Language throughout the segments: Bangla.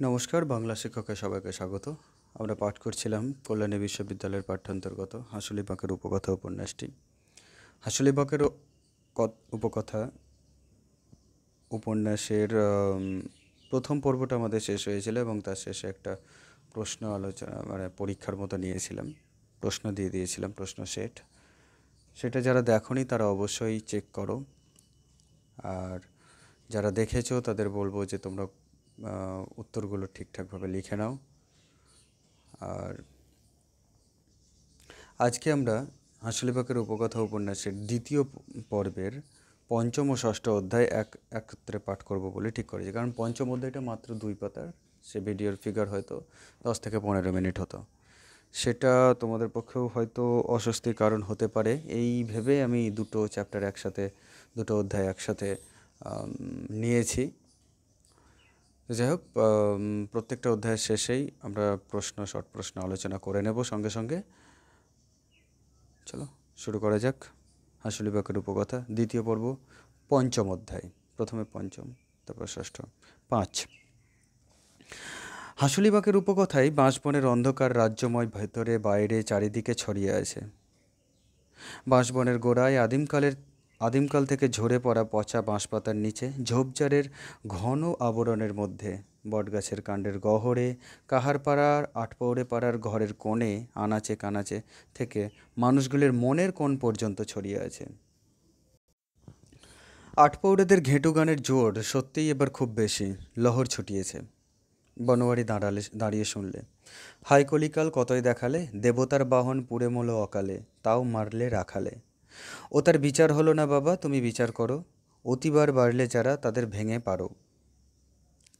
নমস্কার, বাংলা শিক্ষকের সবাইকে স্বাগত। আমরা পাঠ করছিলাম কল্যাণী বিশ্ববিদ্যালয়ের পাঠ্যান্তর্গত হাঁসুলী-বাঁকের উপকথা উপন্যাসটি। হাঁসুলী-বাঁকের উপকথা উপন্যাসের প্রথম পর্বটা আমাদের শেষ হয়েছিল এবং তার শেষে একটা প্রশ্ন আলোচনা পরীক্ষার মতো নিয়েছিলাম, প্রশ্ন দিয়ে দিয়েছিলাম, প্রশ্ন সেট। সেটা যারা দেখোনি তারা অবশ্যই চেক করো, আর যারা দেখেছো তাদের বলবো যে তোমরা উত্তরগুলো ঠিকঠাকভাবে লিখে নাও। আর আজকে আমরা হাঁসুলী-বাঁকের উপকথা উপন্যাসের দ্বিতীয় পর্বের পঞ্চম ও ষষ্ঠ অধ্যায় একত্রে পাঠ করব বলে ঠিক করেছি, কারণ পঞ্চম অধ্যায়টা মাত্র 2 পাতার, সে ভিডিওর ফিগার হয়তো 10 থেকে 15 মিনিট হতো। সেটা তোমাদের পক্ষেও হয়তো অস্বস্তির কারণ হতে পারে, এই ভেবে আমি দুটো অধ্যায় একসাথে নিয়েছি। যাই হোক, প্রত্যেকটা অধ্যায়ের শেষেই আমরা শর্ট প্রশ্ন আলোচনা করে নেব সঙ্গে সঙ্গে। চলো শুরু করা যাক। হাঁসুলী-বাঁকের উপকথা দ্বিতীয় পর্ব, পঞ্চম অধ্যায়। প্রথমে পঞ্চম, তারপর ষষ্ঠ। 5। হাঁসুলী-বাঁকের উপকথায় বাঁশবনের অন্ধকার রাজ্যময় ভেতরে বাইরে চারিদিকে ছড়িয়ে আছে। বাঁশবনের গোড়ায় আদিমকাল থেকে ঝরে পড়া পচা বাঁশপাতার নিচে ঝোপঝাড়ের ঘন আবরণের মধ্যে বটগাছের কাণ্ডের গহ্বরে কাহারপাড়ার আটপৌরে পাড়ার ঘরের কোণে আনাচে কানাচে থেকে মানুষগুলির মনের কোণ পর্যন্ত ছড়িয়ে আছে। আটপৌরেদের ঘেঁটু গানের জোর সত্যিই এবার খুব বেশি, লহর ছুটিয়েছে। বনোয়ারি দাঁড়িয়ে শুনলে। হাই কলিকাল কতই দেখালে, দেবতার বাহন পুড়ে মোলো অকালে, তাও মারলে রাখালে। ও তার বিচার হলো না বাবা, তুমি বিচার করো, অতিবার বাড়লে যারা তাদের ভেঙে পারো।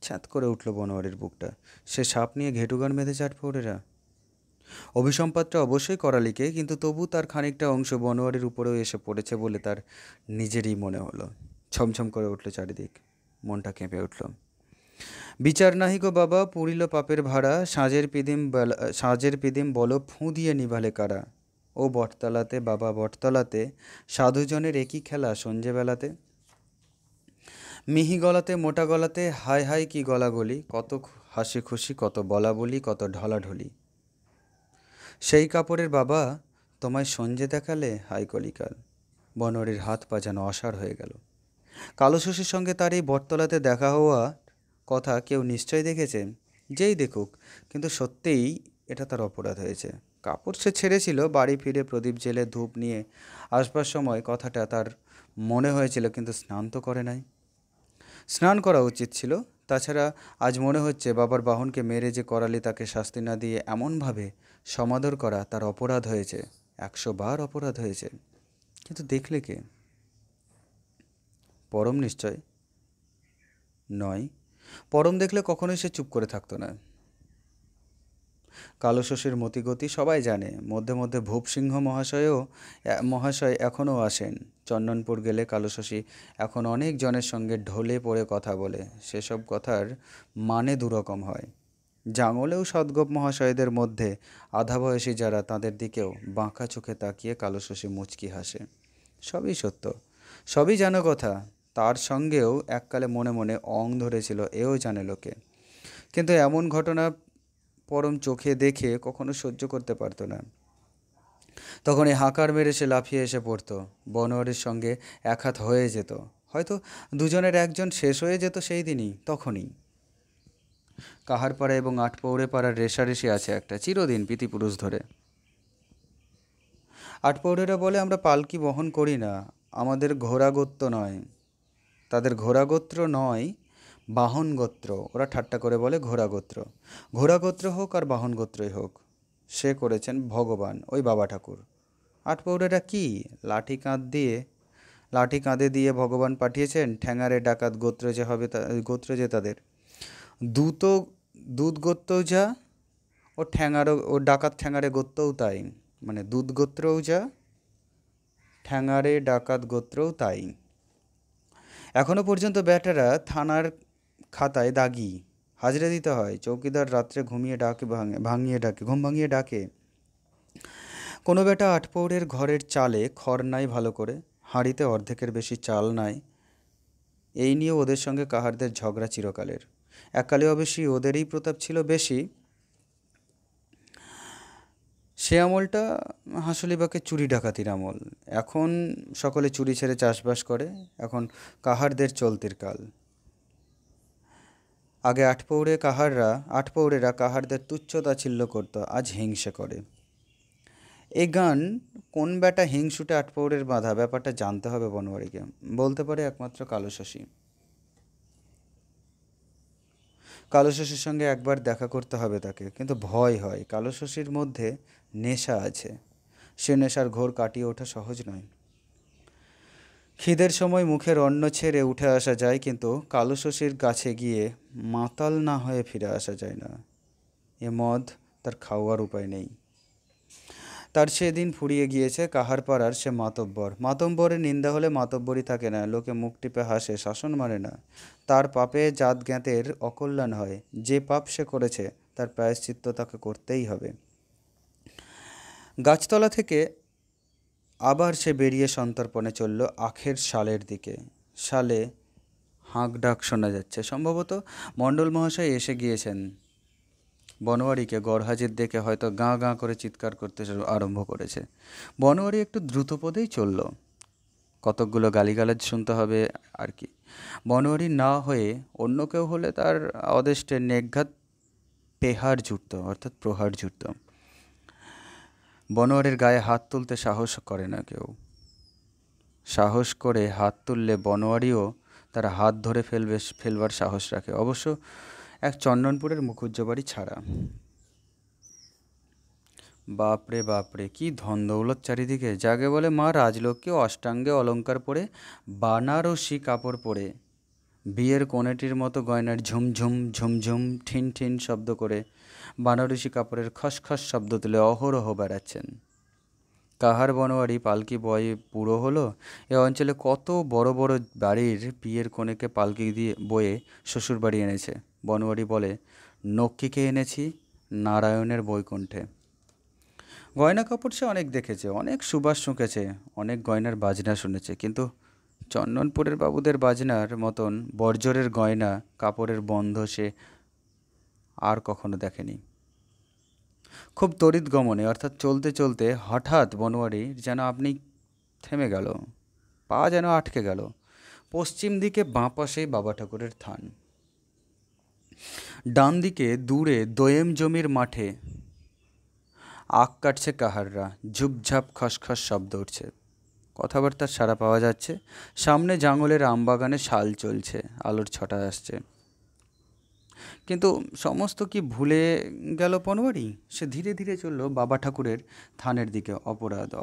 ছ্যাঁত করে উঠল বনোয়ারির বুকটা। সে সাপ নিয়ে ঘেটুগান বেঁধেছে আটপৌরেরা। অভিসম্পাদটা অবশ্যই করালিকে, কিন্তু তবু তার খানিকটা অংশ বনোয়ারির উপরেও এসে পড়েছে বলে তার নিজেরই মনে হলো। ছমছম করে উঠল চারিদিক, মনটা কেঁপে উঠল। বিচার নাহি গো বাবা, পুরিল পাপের ভাড়া, সাঁজের পিদিম বলো ফুঁ দিয়ে নিভালে কারা। ও বটতলাতে বাবা, বটতলাতে সাধুজনের একই খেলা সঞ্জেবেলাতে। মিহি গলাতে মোটা গলাতে হাই হাই কি গলাগলি, কত হাসি খুশি, কত বলা বলি, কত ঢলাঢলি। সেই কাপড়ের বাবা তোমায় সঞ্জে দেখালে হাই কলিকাল। বনোয়ারির হাত পা যেন অসাড় হয়ে গেল। কালো শশীর সঙ্গে তার এই বটতলাতে দেখা হওয়া কথা কেউ নিশ্চয় দেখেছে। যেই দেখুক, কিন্তু সত্যিই এটা তার অপরাধ হয়েছে। কাপড় সে ছেড়েছিল, বাড়ি ফিরে প্রদীপ জেলে ধূপ নিয়ে আসবার সময় কথাটা তার মনে হয়েছিল, কিন্তু স্নান তো করে নাই। স্নান করা উচিত ছিল। তাছাড়া আজ মনে হচ্ছে বাবার বাহনকে মেরে যে করালি তাকে শাস্তি না দিয়ে এমনভাবে সমাদর করা তার অপরাধ হয়েছে, 100 বার অপরাধ হয়েছে। কিন্তু দেখলে কে? পরম নিশ্চয় নয়। পরম দেখলে কখনোই সে চুপ করে থাকতো না। কালো শশীর মতিগতি সবাই জানে। মধ্যে মধ্যে ভূপসিংহ মহাশয় এখনও আসেন। চন্দনপুর গেলে কালো শশী এখন অনেক জনের সঙ্গে ঢলে পড়ে কথা বলে। সেসব কথার মানে দুরকম হয়। জাঙলেও সদ্গোপ মহাশয়দের মধ্যে আধা বয়সী যারা, তাদের দিকেও বাঁকা চোখে তাকিয়ে কালো শশী মুচকি হাসে। সবই সত্য, সবই জানো কথা। তার সঙ্গেও এককালে মনে মনে অং ধরেছিল, এও জানে লোকে। কিন্তু এমন ঘটনা পরম চোখে দেখে কখনো সহ্য করতে পারতো না। তখনই হাঁকার মেরে সে লাফিয়ে এসে পড়তো। বনোয়ারির সঙ্গে এক হাত হয়ে যেত, হয়তো দুজনের একজন শেষ হয়ে যেত সেই দিনই, তখনই। কাহারপাড়া এবং আটপৌরে পাড়ার রেষারেষি আছে একটা, চিরদিন পিতৃপুরুষ ধরে। আটপৌরেরা বলে আমরা পালকি বহন করি না, আমাদের ঘোড়াগোত্র নয়। তাদের ঘোড়াগোত্র নয়, বাহন গোত্র। ওরা ঠাট্টা করে বলে ঘোড়াগোত্র। ঘোড়াগোত্র হোক আর বাহন গোত্রই হোক, সে করেছেন ভগবান, ওই বাবা ঠাকুর। আটপৌরেরা কি লাঠি কাঁধে দিয়ে ভগবান পাঠিয়েছেন? ঠ্যাঙারে ডাকাত গোত্র যে তাদের দুধ গোত্রও যা, ও ডাকাত ঠ্যাঙারে গোত্রও তাই। মানে দুধ গোত্রও যা, ঠ্যাঙারে ডাকাত গোত্রও তাই। এখনো পর্যন্ত বেটারা থানার খাতায় দাগি, হাজরা দিতে হয়। চৌকিদার রাত্রে ঘুম ভাঙিয়ে ডাকে। কোনো বেটা আটপৌরের ঘরের চালে খড় নাই ভালো করে, হাঁড়িতে অর্ধেকের বেশি চাল নাই, এই নিয়ে ওদের সঙ্গে কাহারদের ঝগড়া চিরকালের। এককালে অবশ্যই ওদেরই প্রতাপ ছিল বেশি। সে আমলটা হাঁসুলিবাকে চুরি ডাকাতির আমল। এখন সকলে চুরি ছেড়ে চাষবাস করে। এখন কাহারদের চলতির কাল। আগে আটপৌরেরা কাহারদের তুচ্ছ তাচ্ছিল্য করত, আজ হিংসে করে। এই গান কোন বেটা হিংসুটে আটপৌরের বাঁধা, ব্যাপারটা জানতে হবে বনওয়ারিকে। বলতে পারে একমাত্র কালো শশী। কালো শশীর সঙ্গে একবার দেখা করতে হবে তাকে, কিন্তু ভয় হয়। কালো শশীর মধ্যে নেশা আছে, সে নেশার ঘোর কাটিয়ে ওঠা সহজ নয়। খিদের সময় মুখের অন্ন ছেড়ে উঠে আসা যায়, কিন্তু কালো শশীর কাছে গিয়ে মাতাল না হয়ে ফিরে আসা যায় না। এ মদ তার খাওয়ার উপায় নেই। তার সেদিন ফুরিয়ে গিয়েছে। কাহার পাড়ার সে মাতব্বর। মাতব্বরের নিন্দা হলে মাতব্বরই থাকে না, লোকে মুখ টিপে হাসে, শাসন মানে না। তার পাপে জাত জ্ঞাতের অকল্যাণ হয়। যে পাপ সে করেছে তার প্রায়শ্চিত্ত তাকে করতেই হবে। গাছতলা থেকে আবার সে বেরিয়ে সন্তর্পণে চলল আখের শালের দিকে। শালে হাঁক ডাক শোনা যাচ্ছে। সম্ভবত মণ্ডল মহাশয় এসে গিয়েছেন। বনোয়ারিকে গড়হাজির দেখে হয়তো গাঁ গাঁ করে চিৎকার করতে আরম্ভ করেছে। বনোয়ারি একটু দ্রুতপদেই চলল। কতকগুলো গালিগালাজ শুনতে হবে আর কি। বনোয়ারি না হয়ে অন্য কেউ হলে তার অদেষ্টে নেঘাত পেহার জুটত, অর্থাৎ প্রহার জুটত। বনোয়ারির গায়ে হাত তুলতে সাহস করে না কেউ। সাহস করে হাত তুললে বনোয়ারিও তার হাত ধরে ফেলবার সাহস রাখে, অবশ্য এক চন্দনপুরের মুখুজ্জবাড়ি ছাড়া। বাপরে বাপরে, কি ধন দৌলত চারিদিকে! যাকে বলে মা রাজলক্ষ্মী অষ্টাঙ্গে অলঙ্কার পরে, বানারসি কাপড় পরে, বিয়ের কনেটির মতো গয়নার ঝুমঝুম ঝুমঝুম ঠিন ঠিন শব্দ করে, বানারসি কাপড়ের খসখস শব্দ তুলে অহরহ বেড়াচ্ছেন। কাহার বনোয়ারি পালকি বয়ে পুরো হলো। এ অঞ্চলে কত বড় বড় বাড়ির বিয়ের কনেকে পালকি দিয়ে বয়ে শ্বশুর বাড়ি এনেছে। বনোয়ারি বলে, নক্ষীকে এনেছি নারায়ণের বৈকুণ্ঠে। গয়না কাপড় সে অনেক দেখেছে, অনেক সুবাস শুঁকেছে, অনেক গয়নার বাজনা শুনেছে, কিন্তু চন্দনপুরের বাবুদের বাজনার মতন বর্জরের গয়না কাপড়ের বন্ধ সে আর কখনো দেখেনি। খুব তড়িৎ গমনে, অর্থাৎ চলতে চলতে হঠাৎ বনোয়ারি যেন আপনি থেমে গেল, পা যেন আটকে গেল। পশ্চিম দিকে বাঁ পাশে বাবা ঠাকুরের থান, ডান দিকে দূরে দোয়েম জমির মাঠে আখ কাটছে কাহাররা। ঝুপঝাপ খসখস শব্দ উঠছে, কথাবার্তার সাড়া পাওয়া যাচ্ছে। সামনে জঙ্গলের আমবাগানে শাল চলছে, আলোর ছটা আসছে। কিন্তু সমস্ত কি ভুলে গেল বনোয়ারি? সে ধীরে ধীরে চলল বাবা ঠাকুরের থানের দিকে।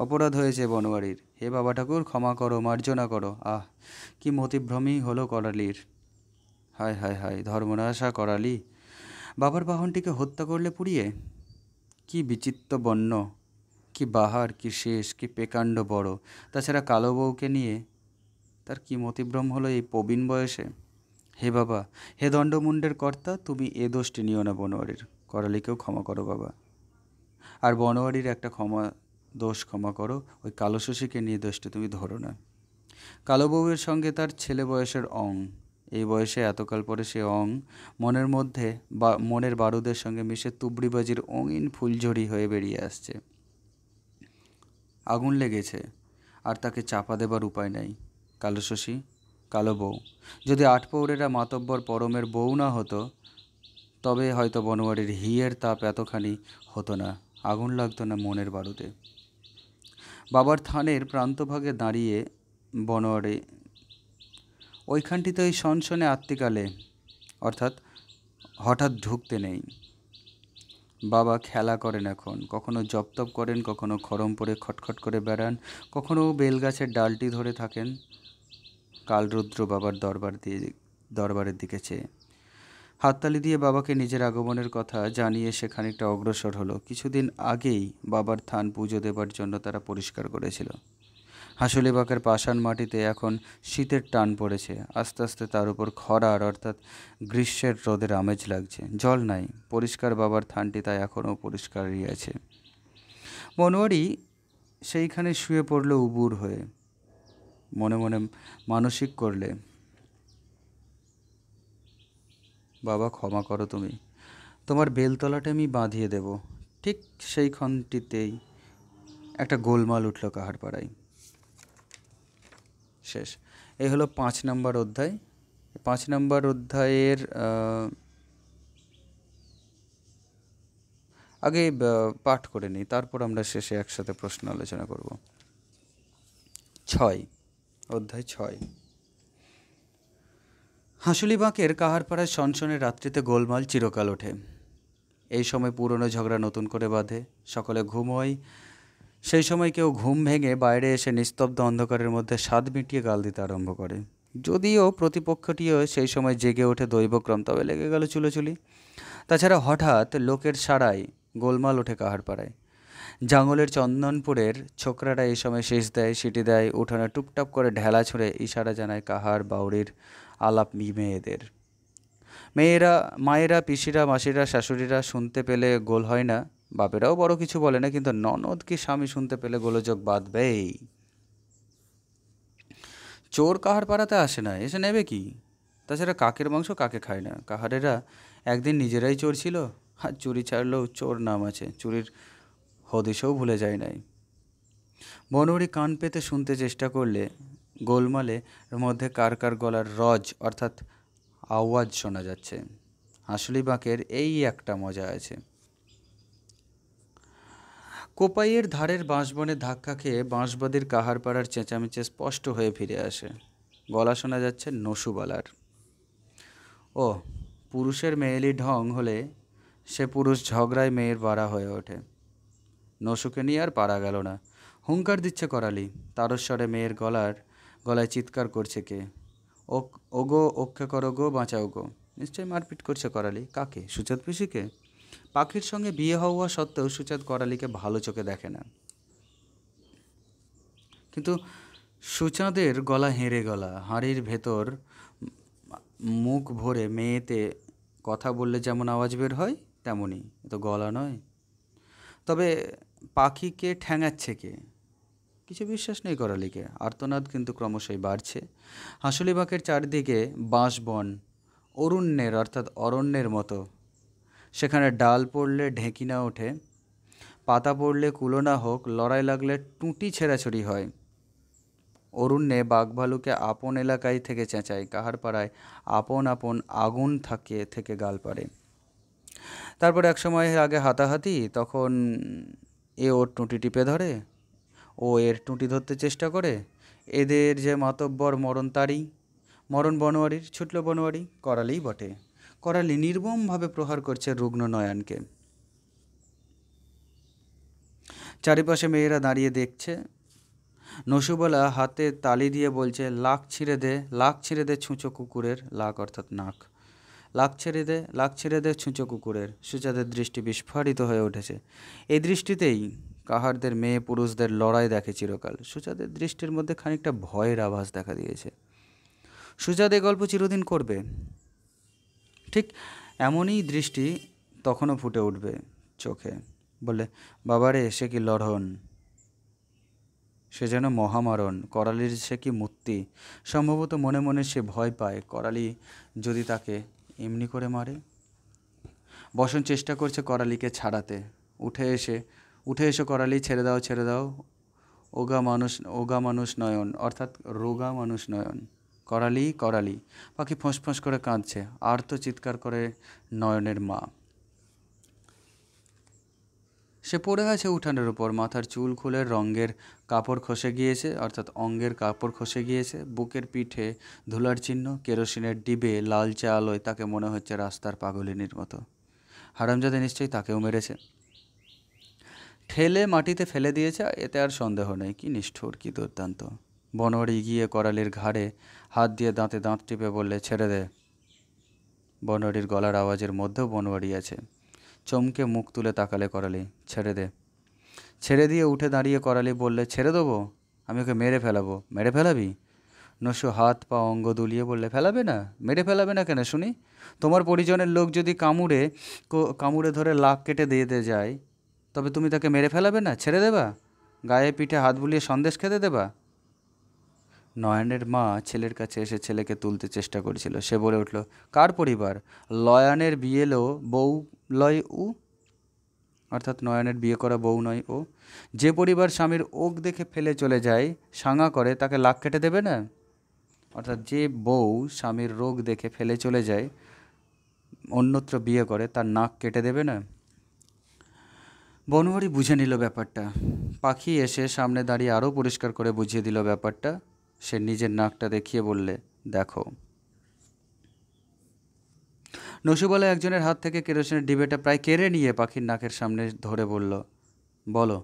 অপরাধ হয়েছে বনোয়ারির। হে বাবা ঠাকুর, ক্ষমা করো, মার্জনা করো। আহ, কি মতিভ্রমই হলো করালির! হায় হায় হায়, ধর্মনাশা করালি! বাবার বাহনটিকে হত্যা করলে পুড়িয়ে। কি বিচিত্র বন্য, কি বাহার, কি শেষ, কি পেকাণ্ড বড়! তাছাড়া কালো বউকে নিয়ে তার কি মতিভ্রম হলো এই প্রবীণ বয়সে! হে বাবা, হে দণ্ডমুণ্ডের কর্তা, তুমি এ দোষটি নিও না বনোয়ারির। করালিকেও ক্ষমা করো বাবা। আর বনোয়ারির একটা দোষ ক্ষমা করো, ওই কালো শশীকে নিয়ে দোষটি তুমি ধরো না। কালো বউয়ের সঙ্গে তার ছেলে বয়সের অং। এই বয়সে এতকাল পরে সে অং মনের মধ্যে মনের বারুদের সঙ্গে মিশে তুবড়িবাজির অঙিন ফুলঝড়ি হয়ে বেরিয়ে আসছে। আগুন লেগেছে, আর তাকে চাপা দেবার উপায় নাই। কালো শশী, কালো বউ, যদি আটপৌরেরা মাতব্বর পরমের বউ না হতো, তবে হয়তো বনোয়ারির হিয়ের তাপ এতখানি হতো না, আগুন লাগতো না মনের বারুদে। বাবার থানের প্রান্তভাগে দাঁড়িয়ে বনোয়ারি ওইখানটিতে ওই সনসনে আত্মিকালে, অর্থাৎ হঠাৎ ঢুকতে নেই। বাবা খেলা করেন এখন, কখনো জপতপ করেন, কখনো খড়ম পরে খটখট করে বেড়ান, কখনো বেলগাছের ডালটি ধরে থাকেন। কালরুদ্র বাবার দরবারের দিকে চেয়ে হাততালি দিয়ে বাবাকে নিজের আগমনের কথা জানিয়ে সে খানিকটা অগ্রসর হলো। কিছুদিন আগেই বাবার থান পুজো দেবার জন্য তারা পরিষ্কার করেছিল। হাঁসুলিবাঁকের পাষাণ মাটিতে এখন শীতের টান পড়েছে। আস্তে আস্তে তার উপর খরার, অর্থাৎ গ্রীষ্মের রোদের আমেজ লাগছে। জল নাই, পরিষ্কার বাবার থানটি তাই এখনও পরিষ্কারই আছে। বনোয়ারি সেইখানে শুয়ে পড়ল উবুর হয়ে। মনে মনে মানসিক করলে, বাবা ক্ষমা করো তুমি, তোমার বেলতলাটা আমি বাঁধিয়ে দেব। ঠিক সেই ক্ষণটিতেই একটা গোলমাল উঠল কাহারপাড়ায়। শেষ। এই হলো 5 নম্বর অধ্যায়। 5 নম্বর অধ্যায়ের আগে পাঠ করে নিই, তারপর আমরা শেষে একসাথে প্রশ্ন আলোচনা করব। 6, অধ্যায় 6। হাঁসুলিবাঁকের কাহারপাড়ায় সনসনে রাত্রিতে গোলমাল চিরকাল ওঠে। এই সময় পুরনো ঝগড়া নতুন করে বাঁধে। সকলে ঘুমোয়। সেই সময় কেউ ঘুম ভেঙে বাইরে এসে নিস্তব্ধ অন্ধকারের মধ্যে স্বাদ মিটিয়ে গাল দিতে আরম্ভ করে। যদিও প্রতিপক্ষটিও সেই সময় জেগে ওঠে দৈবক্রম, তবে লেগে গেল চুলোচুলি। তাছাড়া হঠাৎ লোকের সাড়ায় গোলমাল ওঠে কাহারপাড়ায়। জঙ্গলের চন্দনপুরের ছোকরারা এই সময় শেষ দেয়, সিটি দেয়, উঠোনে টুপটাপ করে ঢেলা ছুঁড়ে ইশারা জানায় কাহার বাউরির আলাপ মেয়েদের। মায়েরা, পিসিরা, মাসিরা, শাশুড়িরা শুনতে পেলে গোল হয় না। বাপেরাও বড় কিছু বলে না, কিন্তু ননদ কি স্বামী শুনতে পেলে গোলযোগ বাঁধবেই। চোর কাহার পাড়াতে আসে না, এসে নেবে কি? তাছাড়া কাকের মাংস কাকে খায় না। কাহারেরা একদিন নিজেরাই চোর ছিল, আর চুরি ছাড়লেও চোর নাম আছে, চুরির হদিশেও ভুলে যায় নাই। বনহরি কান পেতে শুনতে চেষ্টা করলে গোলমালের মধ্যে কার কার গলার রজ অর্থাৎ আওয়াজ শোনা যাচ্ছে। হাঁসুলিবাঁকের এই একটা মজা আছে। কোপাইয়ের ধারের বাঁশবনে ধাক্কা খেয়ে বাঁশবাদীর কাহারপাড়ার চেঁচামেচে স্পষ্ট হয়ে ফিরে আসে। গলা শোনা যাচ্ছে নসুবালার। ও পুরুষের মেয়েলি ঢং হলে সে পুরুষ ঝগড়ায় মেয়ের বাড়া হয়ে ওঠে। নসুকে নিয়ে আর পারা গেল না। হুঙ্কার দিচ্ছে করালি। তারস্বরে মেয়ের গলায় চিৎকার করছে কে, ওগো ওক্ষে করো গো, বাঁচাও গো। নিশ্চয়ই মারপিট করছে করালি। কাকে? সুচাঁদ পিসিকে। পাখির সঙ্গে বিয়ে হওয়া সত্ত্বেও সুচাঁদ করালিকে ভালো চোখে দেখে না। কিন্তু সুচাঁদের গলা হেঁড়ে গলা, হাঁড়ির ভেতর মুখ ভরে মেয়েতে কথা বললে যেমন আওয়াজ বের হয় তেমনই, তো গলা নয়। তবে পাখিকে ঠ্যাঙাচ্ছে কে? কিছু বিশ্বাস নেই করালিকে। আর্তনাদ কিন্তু ক্রমশই বাড়ছে। হাঁসুলিবাঁকের চারদিকে বাঁশবন, অরণ্যের অর্থাৎ অরণ্যের মতো। সেখানে ডাল পড়লে ঢেঁকি না ওঠে, পাতা পড়লে কুলো না হোক, লড়াই লাগলে টুঁটি ছেঁড়াছড়ি হয়। অরণ্যে বাঘভালুকে আপন এলাকায় থেকে চেঁচায়, কাহার পাড়ায় আপন আপন আগুন থেকে গাল পাড়ে। তারপর এক সময় আগে হাতাহাতি, তখন এ ওর টুঁটি টিপে ধরে, ও এর টুঁটি ধরতে চেষ্টা করে। এদের যে মাতব্বর মরণ বনোয়ারির। ছুটল বনোয়ারি, করালিই বটে। করালি নির্মমভাবে প্রহার করছে রুগ্ন নয়নকে। চারিপাশে মেয়েরা দাঁড়িয়ে দেখছে। নসুবালা হাতে তালি দিয়ে বলছে, লাক ছিঁড়ে দে ছুঁচো কুকুরের। লাক অর্থাৎ নাক। লাক ছিঁড়ে দে ছুঁচো কুকুরের। সুচাঁদের দৃষ্টি বিস্ফারিত হয়ে উঠেছে। এই দৃষ্টিতেই কাহারদের মেয়ে পুরুষদের লড়াই দেখে চিরকাল। সুচাঁদের দৃষ্টির মধ্যে খানিকটা ভয়ের আভাস দেখা দিয়েছে। সুচাঁদ এ গল্প চিরদিন করবে। ঠিক এমনই দৃষ্টি তখনও ফুটে উঠবে চোখে। বলে, বাবারে সে কি লড়ন, সে যেন মহামারণ। করালির সে কি মূর্তি। সম্ভবত মনে মনে সে ভয় পায় করালি যদি তাকে এমনি করে মারে। বসন চেষ্টা করছে করালিকে ছাড়াতে। উঠে এসো করালি, ছেড়ে দাও। ওগা মানুষ নয়ন অর্থাৎ রোগা মানুষ নয়ন। করালি। পাখি ফোঁস করে কাঁদছে। আর্ত চিৎকার করে নয়নের মা। সে পড়ে আছে উঠানের উপর। মাথার চুল খুলে রঙের কাপড় খসে গিয়েছে অর্থাৎ অঙ্গের কাপড় খসে গিয়েছে। বুকের পিঠে ধুলার চিহ্ন। কেরোসিনের ডিবে লালচে আলোয় তাকে মনে হচ্ছে রাস্তার পাগলিনীর মতো। হারামজাদা নিশ্চয়ই তাকেও মেরেছে, ঠেলে মাটিতে ফেলে দিয়েছে, এতে আর সন্দেহ নেই। কি নিষ্ঠুর, কি দুর্দান্ত। বনোয়ারি গিয়ে করালির ঘাড়ে হাত দিয়ে দাঁতে দাঁত টিপে বললে, ছেড়ে দে। বনোয়ারির গলার আওয়াজের মধ্যেও বনোয়ারি আছে। চমকে মুখ তুলে তাকালে করালি। ছেড়ে দে। ছেড়ে দিয়ে উঠে দাঁড়িয়ে করালি বললে, ছেড়ে দেবো? আমি ওকে মেরে ফেলাবো। মেরে ফেলাবি? নসু হাত পা অঙ্গ দুলিয়ে বললে, ফেলাবে না? মেরে ফেলাবে না কেন শুনি? তোমার পরিজনের লোক যদি কামুড়ে ধরে লাক কেটে দিয়ে যায়, তবে তুমি তাকে মেরে ফেলাবে না? ছেড়ে দেবা? গায়ে পিঠে হাত বুলিয়ে সন্দেশ খেতে দেবা? নয়নের মা ছেলের কাছে এসে ছেলেকে তুলতে চেষ্টা করেছিল। সে বলে উঠল, কার পরিবার? লয়ানের বিয়েলো বউ লয় উ, অর্থাৎ নয়নের বিয়ে করা বউ নয় ও। যে পরিবার স্বামীর ওক দেখে ফেলে চলে যায়, সাঙা করে, তাকে লাক কেটে দেবে না? অর্থাৎ যে বউ স্বামীর রোগ দেখে ফেলে চলে যায়, অন্যত্র বিয়ে করে, তার নাক কেটে দেবে না? বনোয়ারি বুঝে নিল ব্যাপারটা। পাখি এসে সামনে দাঁড়িয়ে আরও পরিষ্কার করে বুঝিয়ে দিল ব্যাপারটা। সে নিজের নাকটা দেখিয়ে বললে, দেখো। নসুবালা একজনের হাত থেকে কেরোসিনের ডিবেটা প্রায় কেড়ে নিয়ে পাখির নাকের সামনে ধরে বলল, বলো।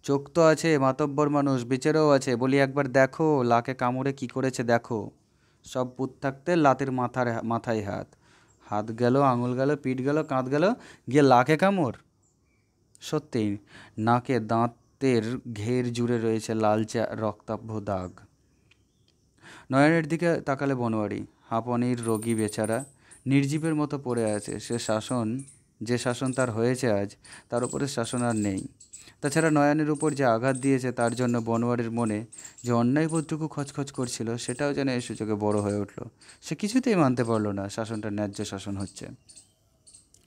চোখ তো আছে, মাতব্বর মানুষ, বিচারও আছে, বলি একবার দেখো লাকে কামড়ে কি করেছে দেখো। সব পুত থাকতে লাতের মাথায় হাত, হাত গেল, আঙুল গেল, পিঠ গেল, কাঁধ গেল, গিয়ে লাকে কামড়। সত্যিই নাকে দাঁতের ঘের জুড়ে রয়েছে লালচে রক্তাভ দাগ। নয়নের দিকে তাকালে বনোয়ারি। হাঁপানির রোগী বেচারা নির্জীবের মতো পড়ে আছে। যে শাসন তার হয়েছে আজ, তার উপরে শাসন আর নেই। তাছাড়া নয়নের উপর যে আঘাত দিয়েছে তার জন্য বনোয়ারির মনে যে অন্যায়বোধটুকু খচখচ করছিল, সেটাও যেন এই সুযোগে বড় হয়ে উঠল। সে কিছুতেই মানতে পারল না শাসনটা ন্যায্য শাসন হচ্ছে।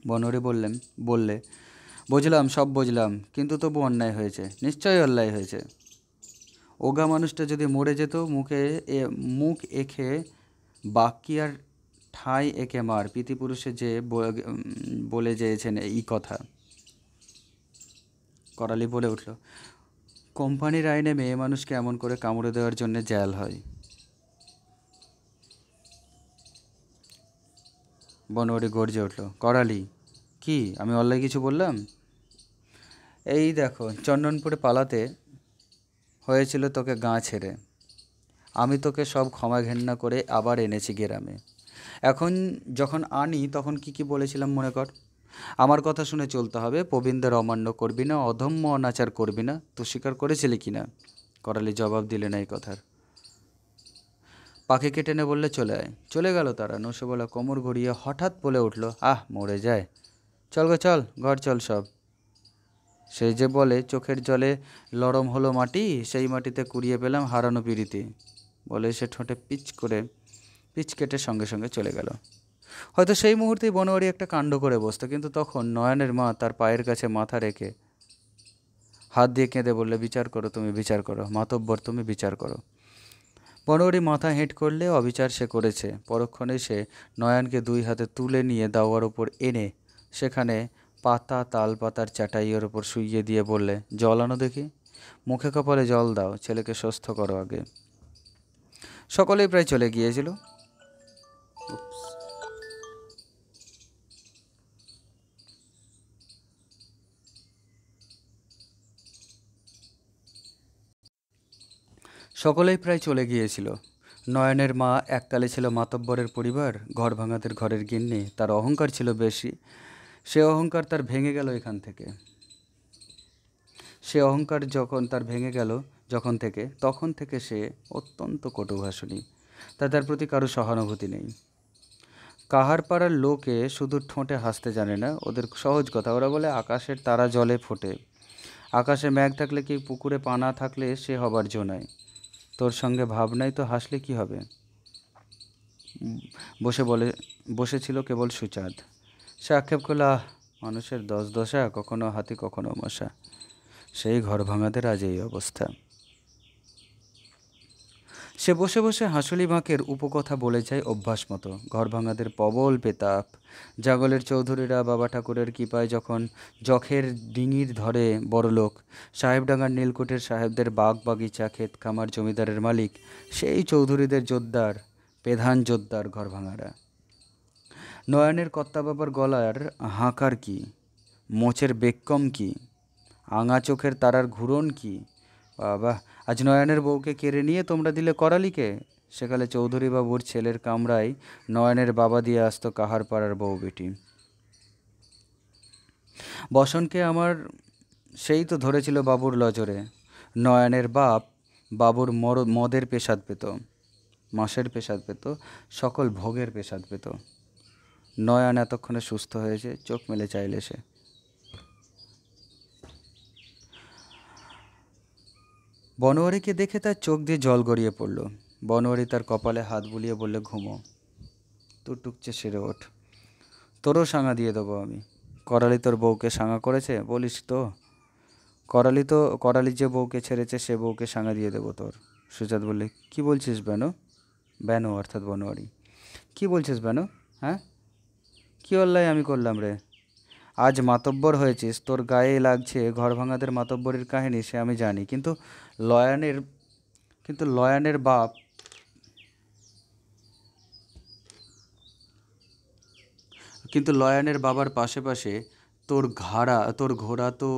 বনোয়ারি বললে, বুঝলাম, সব বুঝলাম, কিন্তু তবু অন্যায় হয়েছে, নিশ্চয়ই অন্যায় হয়েছে। ওগা মানুষটা যদি মরে যেত, মুখ এঁকে বাকি আর ঠাঁই এঁকে মার, পিতৃপুরুষে যে বলে যেয়েছেন এই কথা। করালি বলে উঠল, কোম্পানির আইনে মেয়ে মানুষকে এমন করে কামড়ে দেওয়ার জন্য জেল হয়। বনোয়ারি গর্জে উঠল, করালি, কি আমি অন্যায় কিছু বললাম? এই দেখো, চন্দনপুরে পালাতে হয়েছিল তোকে গাঁ ছেড়ে, আমি তোকে সব ক্ষমা ঘেন্না করে আবার এনেছি গ্রামে। এখন যখন আনি তখন কি বলেছিলাম মনে কর। আমার কথা শুনে চলতে হবে, প্রবীণদের অমান্য করবি না, অধম্য অনাচার করবি না। তো স্বীকার করেছিলি কি না? করালি জবাব দিলে না এই কথার। পাখিকে টেনে বললে, চলে আয়। চলে গেল তারা। নসুবালা কোমর ঘুরিয়ে হঠাৎ বলে উঠল, আহ, মরে যায়, চল গো চল, ঘর চল সব। সেই যে বলে চোখের জলে লরম হলো মাটি, সেই মাটিতে কুড়িয়ে পেলাম হারানো পিরিতি, বলে সে ঠোঁটে পিচ কেটে সঙ্গে সঙ্গে চলে গেল। হয়তো সেই মুহূর্তেই বনোয়ারি একটা কাণ্ড করে বসতো, কিন্তু তখন নয়নের মা তার পায়ের কাছে মাথা রেখে হাত দিয়ে কেঁদে বললে, বিচার করো, তুমি বিচার করো, মাতব্বর তুমি বিচার করো। বনোয়ারি মাথা হেঁট করলে অবিচার সে করেছে। পরক্ষণে সে নয়নকে দুই হাতে তুলে নিয়ে দাওয়ার ওপর এনে সেখানে তাল পাতার চাটাইয়ের ওপর শুইয়ে দিয়ে বললে, জল আনো দেখি, মুখে কপালে জল দাও, ছেলেকে সুস্থ করো আগে। সকলেই প্রায় চলে গিয়েছিল। সকলেই প্রায় চলে গিয়েছিল। নয়নের মা এককালে ছিল মাতব্বরের পরিবার, ঘর ভাঙাদের ঘরের গিন্নি। তার অহংকার ছিল বেশি। সে অহংকার তার ভেঙে গেল এখান থেকে। সে অহংকার যখন তার ভেঙে গেল তখন থেকে সে অত্যন্ত কটুভাষণী। তার প্রতি কারো সহানুভূতি নেই। কাহার পাড়ার লোকে শুধু ঠোঁটে হাসতে জানে না। ওদের সহজ কথা, ওরা বলে আকাশের তারা জলে ফোটে, আকাশে মেঘ থাকলে কি পুকুরে পানা থাকলে সে হবার জো নাই। তোর সঙ্গে ভাব নাই তো হাসলে কি হবে? বসেছিল কেবল সুচাঁদ। সে আক্ষেপ করল, আহ, মানুষের দশা, কখনো হাতি কখনো মশা, সেই ঘর ভাঙাদের আজ এই অবস্থা। সে বসে বসে হাঁসুলি বাঁকের উপকথা বলে যায় অভ্যাস মতো। ঘর ভাঙাদের প্রবল পেতাপ। জাগলের চৌধুরীরা বাবা ঠাকুরের কৃপায় যখন জখের ডিঙির ধরে বড়লোক, সাহেবডাঙ্গার নীলকুঠের সাহেবদের বাগ বাগিচা, ক্ষেত খামার, জমিদারের মালিক, সেই চৌধুরীদের প্রধান জোদ্দার ঘর ভাঙারা। নয়নের কর্তা বাবার গলার হাঁকার কি, মোচের বেক্কম কি, আঙা চোখের তারার ঘুরন কি! বাবা, আজ নয়নের বউকে কেড়ে নিয়ে তোমরা দিলে করালিকে। সেকালে চৌধুরী বাবুর ছেলের কামরায় নয়নের বাবা দিয়ে আসতো কাহার পাড়ার বউ বেটি। বসনকে আমার সেই তো ধরেছিল বাবুর লজরে। নয়নের বাবুর মদের পেশাদ পেত, মাসের পেশাদ পেত, সকল ভোগের পেশাদ পেত। নয়ন এতক্ষণে সুস্থ হয়েছে, চোখ মেলে চাইলে সে। বনোয়ারিকে দেখে তার চোখ দিয়ে জল গড়িয়ে পড়ল। বনোয়ারি তার কপালে হাত বুলিয়ে বললে, ঘুমো, তোর টুকছে সেরে ওঠ, তোরও সাঙা দিয়ে দেবো আমি। করালি তোর বউকে সাঙা করেছে বলিস তো? করালি যে বউকে ছেড়েছে সে বউকে সাঙা দিয়ে দেবো তোর। সুজাত বললে, কি বলছিস বেনো? বেনো অর্থাৎ বনোয়ারি, কি বলছিস বেনো? হ্যাঁ, কী অন্যায় আমি করলাম রে? আজ মাতব্বর হয়েছিস, তোর গায়ে লাগছে ঘর ভাঙাদের মাতব্বরের কাহিনী, সে আমি জানি, লয়ানের লয়ানের বাপ লয়ানের বাবার পাশে পাশে তোর ঘোড়া তো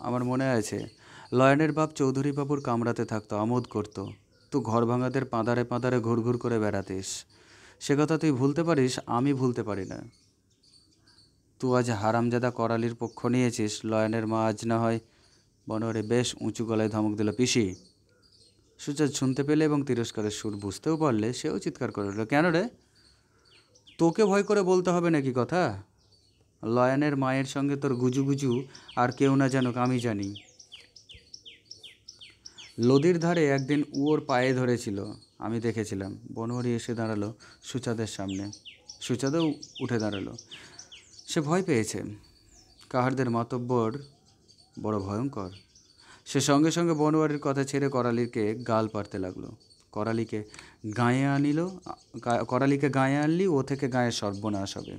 আমার মনে আছে। লয়ানের বাপ চৌধুরী বাবুর কামরাতে থাকতো, আমোদ করতো। তুই ঘর ভাঙাদের পাঁদারে পাঁদারে ঘুরঘুর করে বেড়াতিস, সে কথা তুই ভুলতে পারিস, আমি ভুলতে পারি না। তুই আজ হারামজাদা করালির পক্ষ নিয়েছিস, লয়ানের মা আজ না হয়। বনোয়ারি বেশ উঁচু গলায় ধমক দিল, পিসি। সুজাত শুনতে পেলে এবং তিরস্কারের সুর বুঝতেও পারলে সেও চিৎকার করে উঠল, কেন রে? তোকে ভয় করে বলতে হবে নাকি কথা? লয়ানের মায়ের সঙ্গে তোর গুজু আর কেউ না জানুক, আমি জানি। নদীর ধারে একদিন ওর পায়ে ধরেছিল, আমি দেখেছিলাম। বনোয়ারি এসে দাঁড়ালো সুচাঁদের সামনে। সুচাঁদও উঠে দাঁড়ালো। সে ভয় পেয়েছে। কাহারদের মাতব্বর বড় ভয়ঙ্কর। সে সঙ্গে সঙ্গে বনোয়ারির কথা ছেড়ে করালিকে গাল পাড়তে লাগলো। করালিকে গায়ে আনলি ও থেকে গায়ে সর্বনাশ হবে।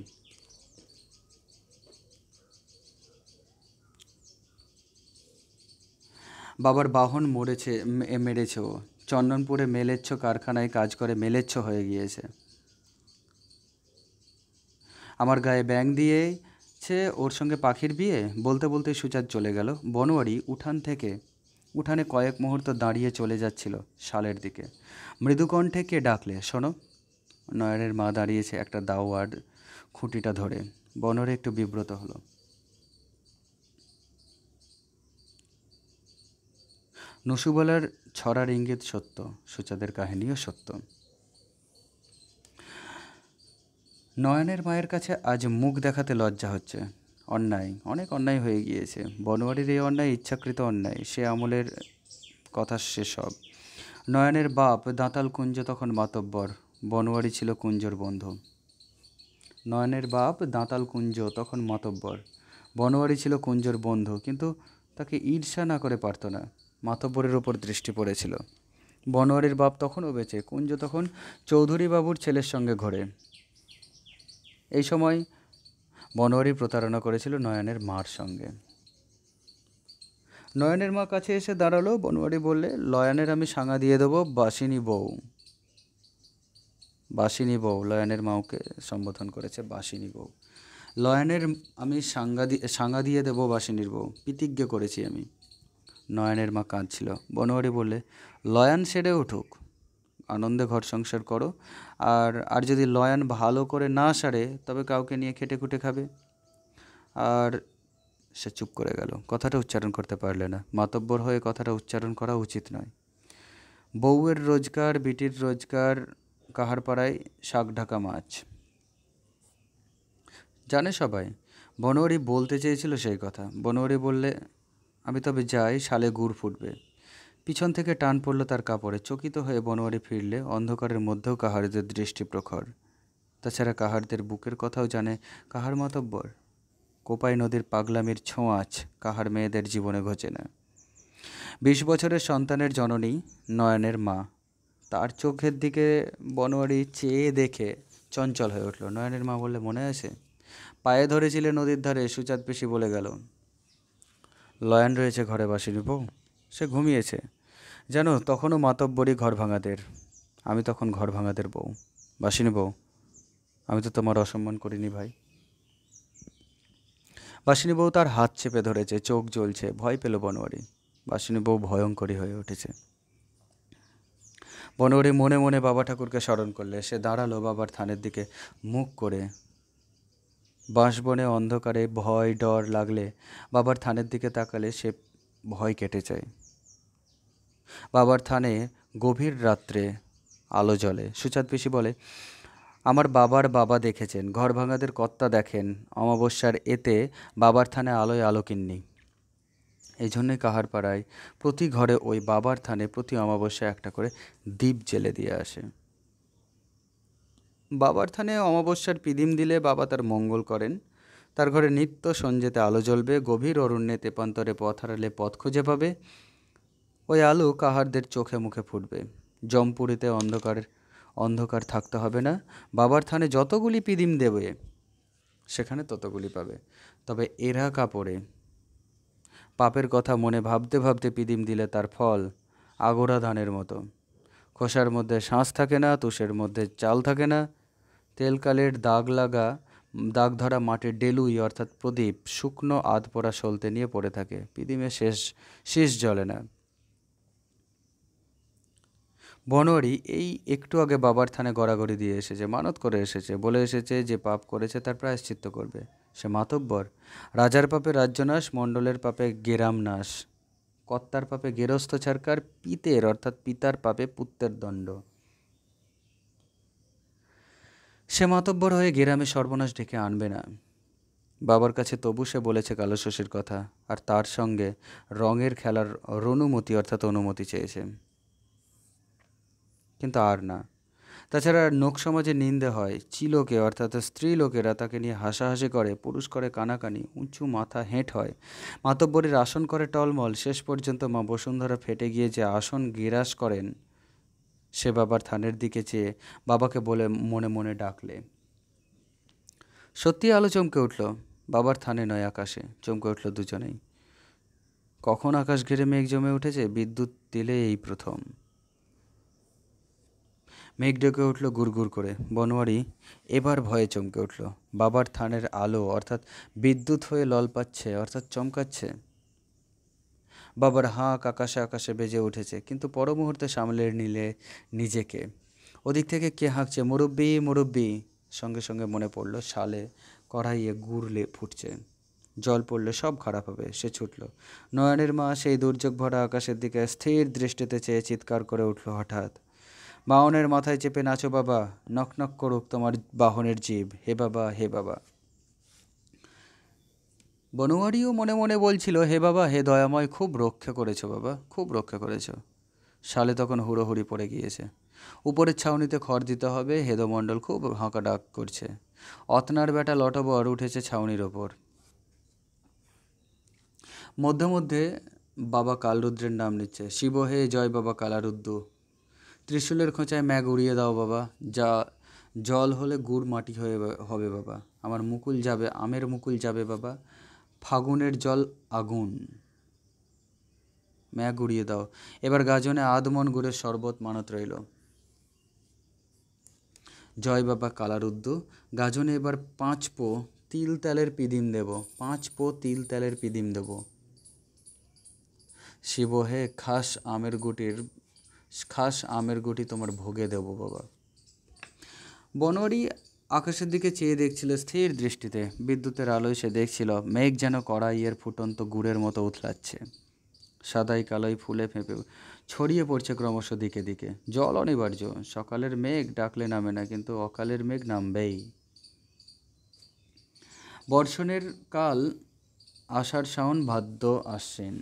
বাবার বাহন মেরেছে ও। চন্দনপুরে মেলেচ্ছ কারখানায় কাজ করে মেলেচ্ছ হয়ে গিয়েছে। আমার গায়ে ব্যাং দিয়েছে ওর সঙ্গে পাখির বিয়ে। বলতে বলতে সুচাঁদ চলে গেল। বনোয়ারি উঠানে কয়েক মুহূর্ত দাঁড়িয়ে চলে যাচ্ছিল শালের দিকে। মৃদুকণ্ঠে কে ডাকলে, শোনো। নয়নের মা দাঁড়িয়েছে একটা দাওয়ার খুঁটিটা ধরে। বনোয়ারি একটু বিব্রত হলো। নসুবলার ছড়ার ইঙ্গিত সত্য, সুচাঁদের কাহিনীও সত্য। নয়নের মায়ের কাছে আজ মুখ দেখাতে লজ্জা হচ্ছে। অনেক অন্যায় হয়ে গিয়েছে। বনোয়ারির এই অন্যায় ইচ্ছাকৃত অন্যায়, সে আমলের কথা সেসব। নয়নের বাপ দাঁতাল কুঞ্জ তখন মাতব্বর, বনোয়ারি ছিল কুঞ্জর বন্ধু। নয়নের বাপ দাঁতাল কুঞ্জ তখন মাতব্বর, বনোয়ারি ছিল কুঞ্জর বন্ধু, কিন্তু তাকে ঈর্ষা না করে পারত না। মাতব্বরের ওপর দৃষ্টি পড়েছিল। বনোয়ারির বাপ তখনও বেঁচে, কুঞ্জ তখন চৌধুরী বাবুর ছেলের সঙ্গে ঘোরে। এই সময় বনোয়ারি প্রতারণা করেছিল নয়নের মার সঙ্গে। নয়নের মা কাছে এসে দাঁড়ালো। বনোয়ারি বললে, লয়ানের আমি সাঙা দিয়ে দেবো, বাসিনী বউ। লয়ানের মাওকে সম্বোধন করেছে বাসিনী বউ। লয়ানের আমি সাঙা দিয়ে দেবো বাসিনীর বউ, প্রতিজ্ঞা করেছি আমি। নয়নের মা কাঁদছিল। বনোয়ারি বললে, লয়ান সেরে উঠুক, আনন্দে ঘর সংসার করো, আর যদি লয়ান ভালো করে না সারে তবে কাউকে নিয়ে খেটে খুঁটে খাবে। আর সে চুপ করে গেল, কথাটা উচ্চারণ করতে পারলে না। মাতব্বর হয়ে কথাটা উচ্চারণ করা উচিত নয়। বউয়ের রোজগার, বিটির রোজগার, কাহার পাড়ায় শাক ঢাকা মাছ, জানে সবাই। বনোয়ারি বলতে চেয়েছিল সেই কথা। বনোয়ারি বললে, আমি তবে যাই, শালে গুড় ফুটবে। পিছন থেকে টান পড়ল তার কাপড়ে। চকিত হয়ে বনোয়ারি ফিরলে। অন্ধকারের মধ্যেও কাহারদের দৃষ্টি প্রখর। তাছাড়া কাহারদের বুকের কথাও জানে কাহার মাতব্বর। কোপাই নদীর পাগলামির ছোঁয়াচ কাহার মেয়েদের জীবনে ঘোচে না। 20 বছরের সন্তানের জননী নয়নের মা। তার চোখের দিকে বনোয়ারি চেয়ে দেখে চঞ্চল হয়ে উঠল। নয়নের মা বললে, মনে আছে? পায়ে ধরেছিলে নদীর ধারে, সুচাঁদ পিসি বলে গেল। লয়ান রয়েছে ঘরে বাসিনী বউ, সে ঘুমিয়েছে। জানো, তখনও মাতব্বরই ঘর ভাঙাদের, আমি তখন ঘর ভাঙাদের বউ। বাসিনী বউ, আমি তো তোমার অসম্মান করিনি ভাই। বাসিনী বউ তার হাত চেপে ধরেছে, চোখ জ্বলছে। ভয় পেল বনোয়ারি। বাসিনী বউ ভয়ঙ্করী হয়ে উঠেছে। বনোয়ারি মনে মনে বাবা ঠাকুরকে স্মরণ করলে। সে দাঁড়ালো বাবার থানের দিকে মুখ করে। বাঁশবনে অন্ধকারে ভয় ডর লাগলে বাবার থানের দিকে তাকালে সে ভয় কেটে যায়। বাবার থানে গভীর রাত্রে আলো জ্বলে। সুচাঁদ পিসি বলে, আমার বাবার বাবা দেখেছেন, ঘর ভাঙাদের কর্তা দেখেন, অমাবস্যার এতে বাবার থানে আলোয় আলোকিন্নি। এই জন্যে কাহার পাড়ায় প্রতি ঘরে ওই বাবার থানে প্রতি অমাবস্যায় একটা করে দীপ জেলে দিয়ে আসে। বাবার থানে অমাবস্যার পিদিম দিলে বাবা তার মঙ্গল করেন। তার ঘরে নিত্য সঞ্জেতে আলো জ্বলবে, গভীর অরণ্যে তেপান্তরে পথ হারালে পথ খুঁজে পাবে। ওই আলো কাহারদের চোখে মুখে ফুটবে। জমপুরিতে অন্ধকার থাকতে হবে না। বাবার থানে যতগুলি পিদিম দেবে সেখানে ততগুলি পাবে। তবে এরা কাপড়ে পাপের কথা মনে ভাবতে ভাবতে পিদিম দিলে তার ফল আগোড়া ধানের মতো। খোসার মধ্যে শাঁস থাকে না, তুষের মধ্যে চাল থাকে না। তেলকালের দাগ ধরা মাটির ডেলুই অর্থাৎ প্রদীপ শুকনো আধপোড়া সলতে নিয়ে পড়ে থাকে, পিদিমে শেষ জ্বলে না। বনোয়ারি এই একটু আগে বাবার থানে গড়াগড়ি দিয়ে এসেছে, মানত করে এসেছে, বলে এসেছে যে পাপ করেছে তার প্রায়শ্চিত্ত করবে। সে মাতব্বর। রাজার পাপে রাজ্যনাশ, মণ্ডলের পাপে গেরাম নাশ, কর্তার পাপে গেরস্থ ছাড়কার, পিতের অর্থাৎ পিতার পাপে পুত্রের দণ্ড। সে মাতব্বর হয়ে গেরামে সর্বনাশ ডেকে আনবে না। বাবার কাছে তবু সে বলেছে কালো শশীর কথা, আর তার সঙ্গে রঙের খেলার রনুমতি অর্থাৎ অনুমতি চেয়েছে, কিন্তু আর না। তাছাড়া নোক সমাজে নিন্দে হয়, চিলোকে অর্থাৎ স্ত্রী লোকেরা তাকে নিয়ে হাসাহাসি করে, পুরুষ করে কানাকানি, উঁচু মাথা হেঁট হয়, মাতব্বরের আসন করে টলমল। শেষ পর্যন্ত মা বসুন্ধরা ফেটে গিয়ে যে আসন গিরাস করেন, সে বাবার থানের দিকে চেয়ে বাবাকে বলে মনে মনে ডাকলে। সত্যি আলো চমকে উঠল। বাবার থানে নয়, আকাশে চমকে উঠল দুজনেই। কখন আকাশ ঘিরে মেঘ জমে উঠেছে, বিদ্যুৎ দিলে এই প্রথম। মেঘ ডেকে উঠল গুড়গুড় করে। বনোয়ারি এবার ভয়ে চমকে উঠল। বাবার থানের আলো অর্থাৎ বিদ্যুৎ হয়ে লল পাচ্ছে অর্থাৎ চমকাচ্ছে। বাবার হাঁক আকাশে আকাশে বেজে উঠেছে, কিন্তু পর মুহূর্তে সামলে নিলে নিজেকে। ওদিক থেকে কে হাঁকছে, মুরব্বি মুরব্বি। সঙ্গে সঙ্গে মনে পড়ল শালে কড়াইয়ে গুড় ফুটছে, জল পড়লে সব খারাপ হবে। সে ছুটল। নয়নের মা সেই দুর্যোগ ভরা আকাশের দিকে স্থির দৃষ্টিতে চেয়ে চিৎকার করে উঠল হঠাৎ, বাহনের মাথায় চেপে নাচো বাবা, নক নক করুক তোমার বাহনের জীব, হে বাবা হে বাবা। বনোয়ারিও মনে মনে বলছিল, হে বাবা হে দয়াময়, খুব রক্ষা করেছো বাবা, খুব রক্ষা করেছো। শালে তখন হুড়োহুড়ি পড়ে গিয়েছে। উপরের ছাউনিতে খড় দিতে হবে, হেদমণ্ডল খুব হাঁকা ডাক করছে। অতনার বেটা লটবর উঠেছে ছাউনির ওপর। মধ্যে মধ্যে বাবা কালরুদ্রের নাম নিচ্ছে, শিব হে জয় বাবা কালারুদ্র। ত্রিশূলের খোঁচায় ম্যাগ উড়িয়ে দাও বাবা, যা জল হলে গুড় মাটি হবে বাবা। আমার মুকুল যাবে, আমের মুকুল যাবে বাবা, ফাগুনের জল আগুন। ম্যাগ উড়িয়ে দাও। এবার গাজনে আধমন গুড়ের শরবত মানত রইল। জয় বাবা কালারুদ্র। গাজনে এবার 5 পো তিল তেলের পিদিম দেব, 5 পো তিল তেলের পিদিম দেব। শিব হে খাস আমের গুটি তোমার ভোগে দেব বাবা। বনোয়ারি আকাশের দিকে চেয়ে দেখছিল স্থির দৃষ্টিতে। বিদ্যুতের আলোয় সে দেখছিল মেঘ যেন কড়াইয়ের ফুটন্ত গুড়ের মতো উথলাচ্ছে। সাদাই কালোই ফুলে ফেঁপে ছড়িয়ে পড়ছে ক্রমশ দিকে দিকে। জল অনিবার্য। সকালের মেঘ ডাকলে নামে না, কিন্তু অকালের মেঘ নামবেই। বর্ষণের কাল আষাঢ় শ্রাবণ ভাদ্র আশ্বিন,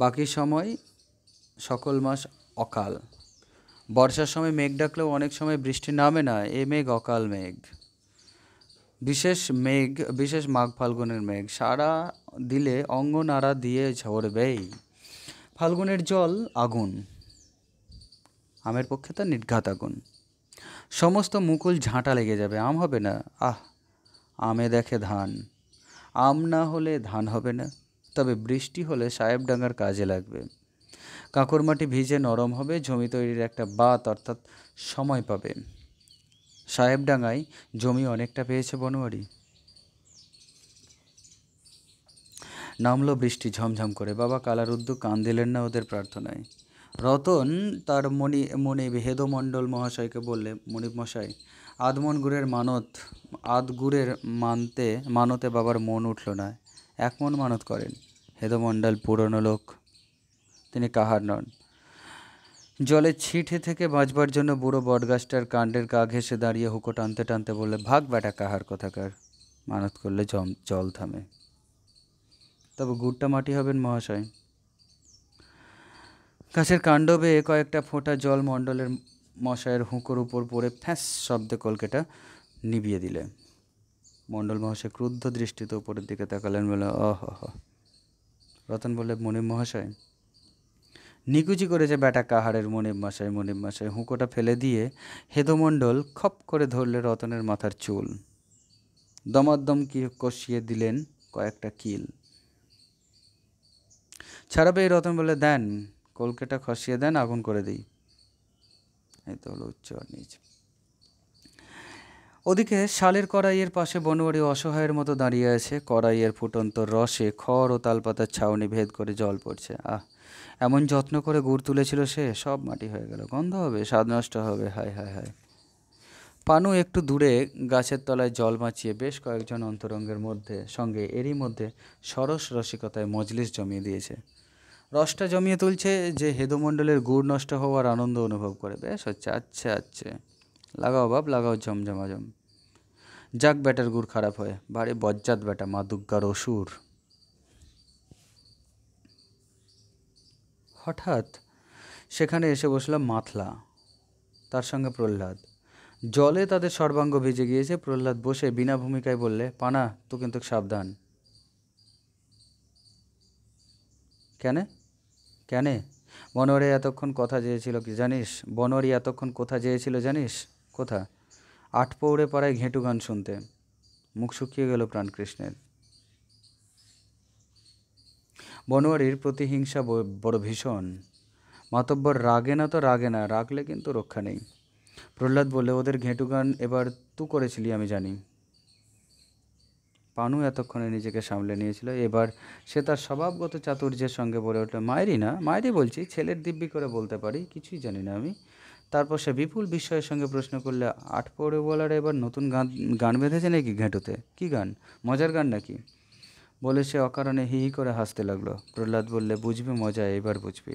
বাকি সময় সকল মাস অকাল। বর্ষার সময় মেঘ ডাকলেও অনেক সময় বৃষ্টি নামে না, এ মেঘ অকাল মেঘ। বিশেষ মাঘ ফাল্গুনের মেঘ সারা দিলে অঙ্গ নাড়া দিয়ে ঝরবেই। ফাল্গুনের জল আগুন, আমের পক্ষে তা নির্ঘাত আগুন। সমস্ত মুকুল ঝাঁটা লেগে যাবে, আম হবে না। আমে দেখে ধান, আম না হলে ধান হবে না। তবে বৃষ্টি হলে সাহেবডাঙ্গার কাজে লাগবে। কাঁকর মাটি ভিজে নরম হবে, জমি তৈরির একটা বাত অর্থাৎ সময় পাবে। সাহেবডাঙ্গায় জমি অনেকটা পেয়েছে বনোয়ারি। নামলো বৃষ্টি ঝমঝম করে। বাবা কালারুদ্র কান দিলেন না ওদের প্রার্থনায়। রতন তার মনিব হেদমণ্ডল মহাশয়কে বললে, মনিব মশাই, আধগুড়ের মানতে বাবার মন উঠল না। 1 মণ মানত করেন। হেদমণ্ডল পুরনো লোক, তিনি কাহার নন। জলে ছিটে থেকে বাঁচবার জন্য বুড়ো বটগাছটার কাণ্ডের গা ঘেঁষে দাঁড়িয়ে হুঁকো টানতে টানতে বললে, ভাগ বেটা কাহার কোথাকার, মানত করলে জল থামে। তবে গুড়টা মাটি হবেন মহাশয়। গাছের কাণ্ড বেয়ে কয়েকটা ফোঁটা জল মণ্ডলের মশাইয়ের হুঁকোর উপর পড়ে ফ্যাঁস শব্দে কলকেটা নিভিয়ে দিলে। মণ্ডল মহাশয় ক্রুদ্ধ দৃষ্টিতে উপরের দিকে তাকালেন, বলে রতন বললে, মনিব মহাশয় নিকুচি করেছে ব্যাটা কাহারের মনিব মশাই। হুঁকোটা ফেলে দিয়ে হেদমণ্ডল খপ করে ধরলে রতনের মাথার চুল, দমাদ্দম কি কষিয়ে দিলেন কয়েকটা কিল। ছাড়া পেয়ে রতন বলে, দেন কলকেটা খসিয়ে দেন, আগুন করে দিই। এই তো হলো উচ্চ আর নিচ। ওদিকে শালের কড়াইয়ের পাশে বনোয়ারি অসহায়ের মতো দাঁড়িয়ে আছে। কড়াইয়ের ফুটন্ত রসে খড় ও তালপাতার ছাউনি ভেদ করে জল পড়ছে। এমন যত্ন করে গুড় তুলেছিল সে, সব মাটি হয়ে গেল। গন্ধ হবে, স্বাদ নষ্ট হবে। হায় হায় হায়। পানু একটু দূরে গাছের তলায় জল বাঁচিয়ে বেশ কয়েকজন অন্তরঙ্গের সঙ্গে এরই মধ্যে সরস রসিকতায় মজলিস জমিয়ে দিয়েছে। রসটা জমিয়ে তুলছে যে হেদমণ্ডলের গুড় নষ্ট হওয়ার আনন্দ অনুভব করে। বেশ হচ্ছে, আচ্ছা। লাগাও বাপ, লাগাও জমজমাজম। যাক ব্যাটার গুড় খারাপ হয়, ভারী বজ্জাত ব্যাটা, মা দুর্গার অসুর। হঠাৎ সেখানে এসে বসলাম মাথলা, তার সঙ্গে প্রহ্লাদ। জলে তাদের সর্বাঙ্গ ভিজে গিয়েছে। প্রহ্লাদ বসে বিনা ভূমিকায় বললে, পানা তো কিন্তু সাবধান। কেনে? বনোয়ারি এতক্ষণ কথা চেয়েছিল জানিস? কোথা? আটপৌড়ে পাড়ায় ঘেঁটু গান শুনতে। মুখ শুকিয়ে গেল প্রাণকৃষ্ণের। বনোয়ারির প্রতিহিংসা বড় ভীষণ। মাতব্বর রাগে না, রাগলে কিন্তু রক্ষা নেই। প্রহ্লাদ বললে, ওদের ঘেঁটু গান এবার তু করেছিলি আমি জানি। পানু এতক্ষণে নিজেকে সামলে নিয়েছিল। এবার সে তার স্বভাবগত চাতুর্যের সঙ্গে বলে উঠল, মায়েরই বলছি, ছেলের দিব্যি করে বলতে পারি, কিছুই জানি না আমি। তারপর সে বিপুল বিস্ময়ের সঙ্গে প্রশ্ন করলে, আটপৌড়ে বলার এবার নতুন গান বেঁধেছে নাকি ঘেঁটুতে? কী গান? মজার গান নাকি? বলে সে অকারণে হি হি করে হাসতে লাগলো। প্রহ্লাদ বললে, বুঝবে মজা, এবার বুঝবে।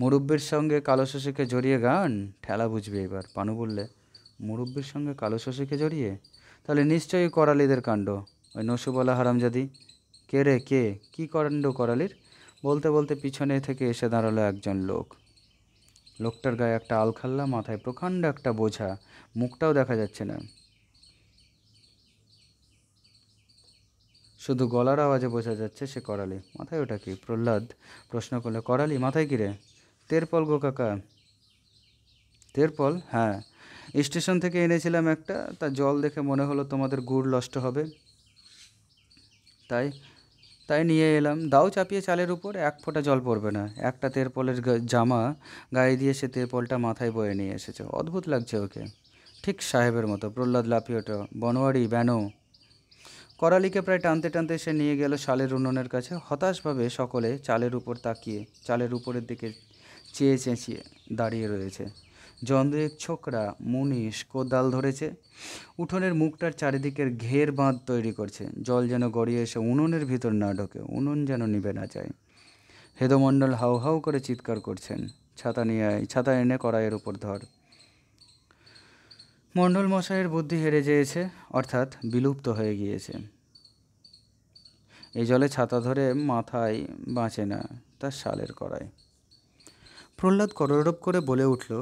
মুরব্বির সঙ্গে কালো শশীকে জড়িয়ে গান, ঠেলা বুঝবে এবার। পানু বললে, মুরব্বির সঙ্গে কালো শশীকে জড়িয়ে? তাহলে নিশ্চয়ই করালিদের কাণ্ড। ওই নসুবলা হারামজাদি। কে রে, কে? কী কাণ্ড করালির? বলতে বলতে পিছনে থেকে এসে দাঁড়ালো একজন লোক। লোকটার গায়ে একটা আলখাল্লা, মাথায় প্রকাণ্ড একটা বোঝা, মুখটাও দেখা যাচ্ছে না, শুধু গলার আওয়াজে বোঝা যাচ্ছে সে করালি। মাথায় ওটা কি? প্রহ্লাদ প্রশ্ন করলে, করালি মাথায় কী রে? তেরপল গো কাকা। তেরপল? হ্যাঁ, স্টেশন থেকে এনেছিলাম একটা, তা জল দেখে মনে হলো তোমাদের গুড় নষ্ট হবে, তাই নিয়ে এলাম। দাও চাপিয়ে চালের উপর, এক ফোঁটা জল পড়বে না। একটা তেরপলের জামা গায়ে দিয়ে সে তেরপলটা মাথায় বয়ে নিয়ে এসেছে। অদ্ভুত লাগছে ওকে, ঠিক সাহেবের মতো। প্রহ্লাদ লাফিয়ে ওঠে, বনোয়ারি ব্যানো। করালিকে প্রায় টানতে টানতে সে নিয়ে গেল শালের উনুনের কাছে। হতাশভাবে সকলে চালের উপরের দিকে চেয়ে চেঁচিয়ে দাঁড়িয়ে রয়েছে। জন্দ্রের ছোকরা মুনিশ কোদাল ধরেছে, উঠোনের মুখটার চারিদিকের ঘের বাঁধ তৈরি করছে। জল যেন গড়িয়ে এসে উনুনের ভিতর না ঢোকে, উনুন যেন নিভে না যায়। হেদমণ্ডল হাউ হাউ করে চিৎকার করছেন, ছাতা নিয়ে আয়, ছাতা এনে কড়াইয়ের উপর ধর। মণ্ডল মশাইয়ের বুদ্ধি হেরে যেয়েছে, অর্থাৎ বিলুপ্ত হয়ে গিয়েছে। এই জলে ছাতা ধরে মাথায় বাঁচে না, তার শালের কড়াই। প্রহ্লাদ করড়প করে বলে উঠল,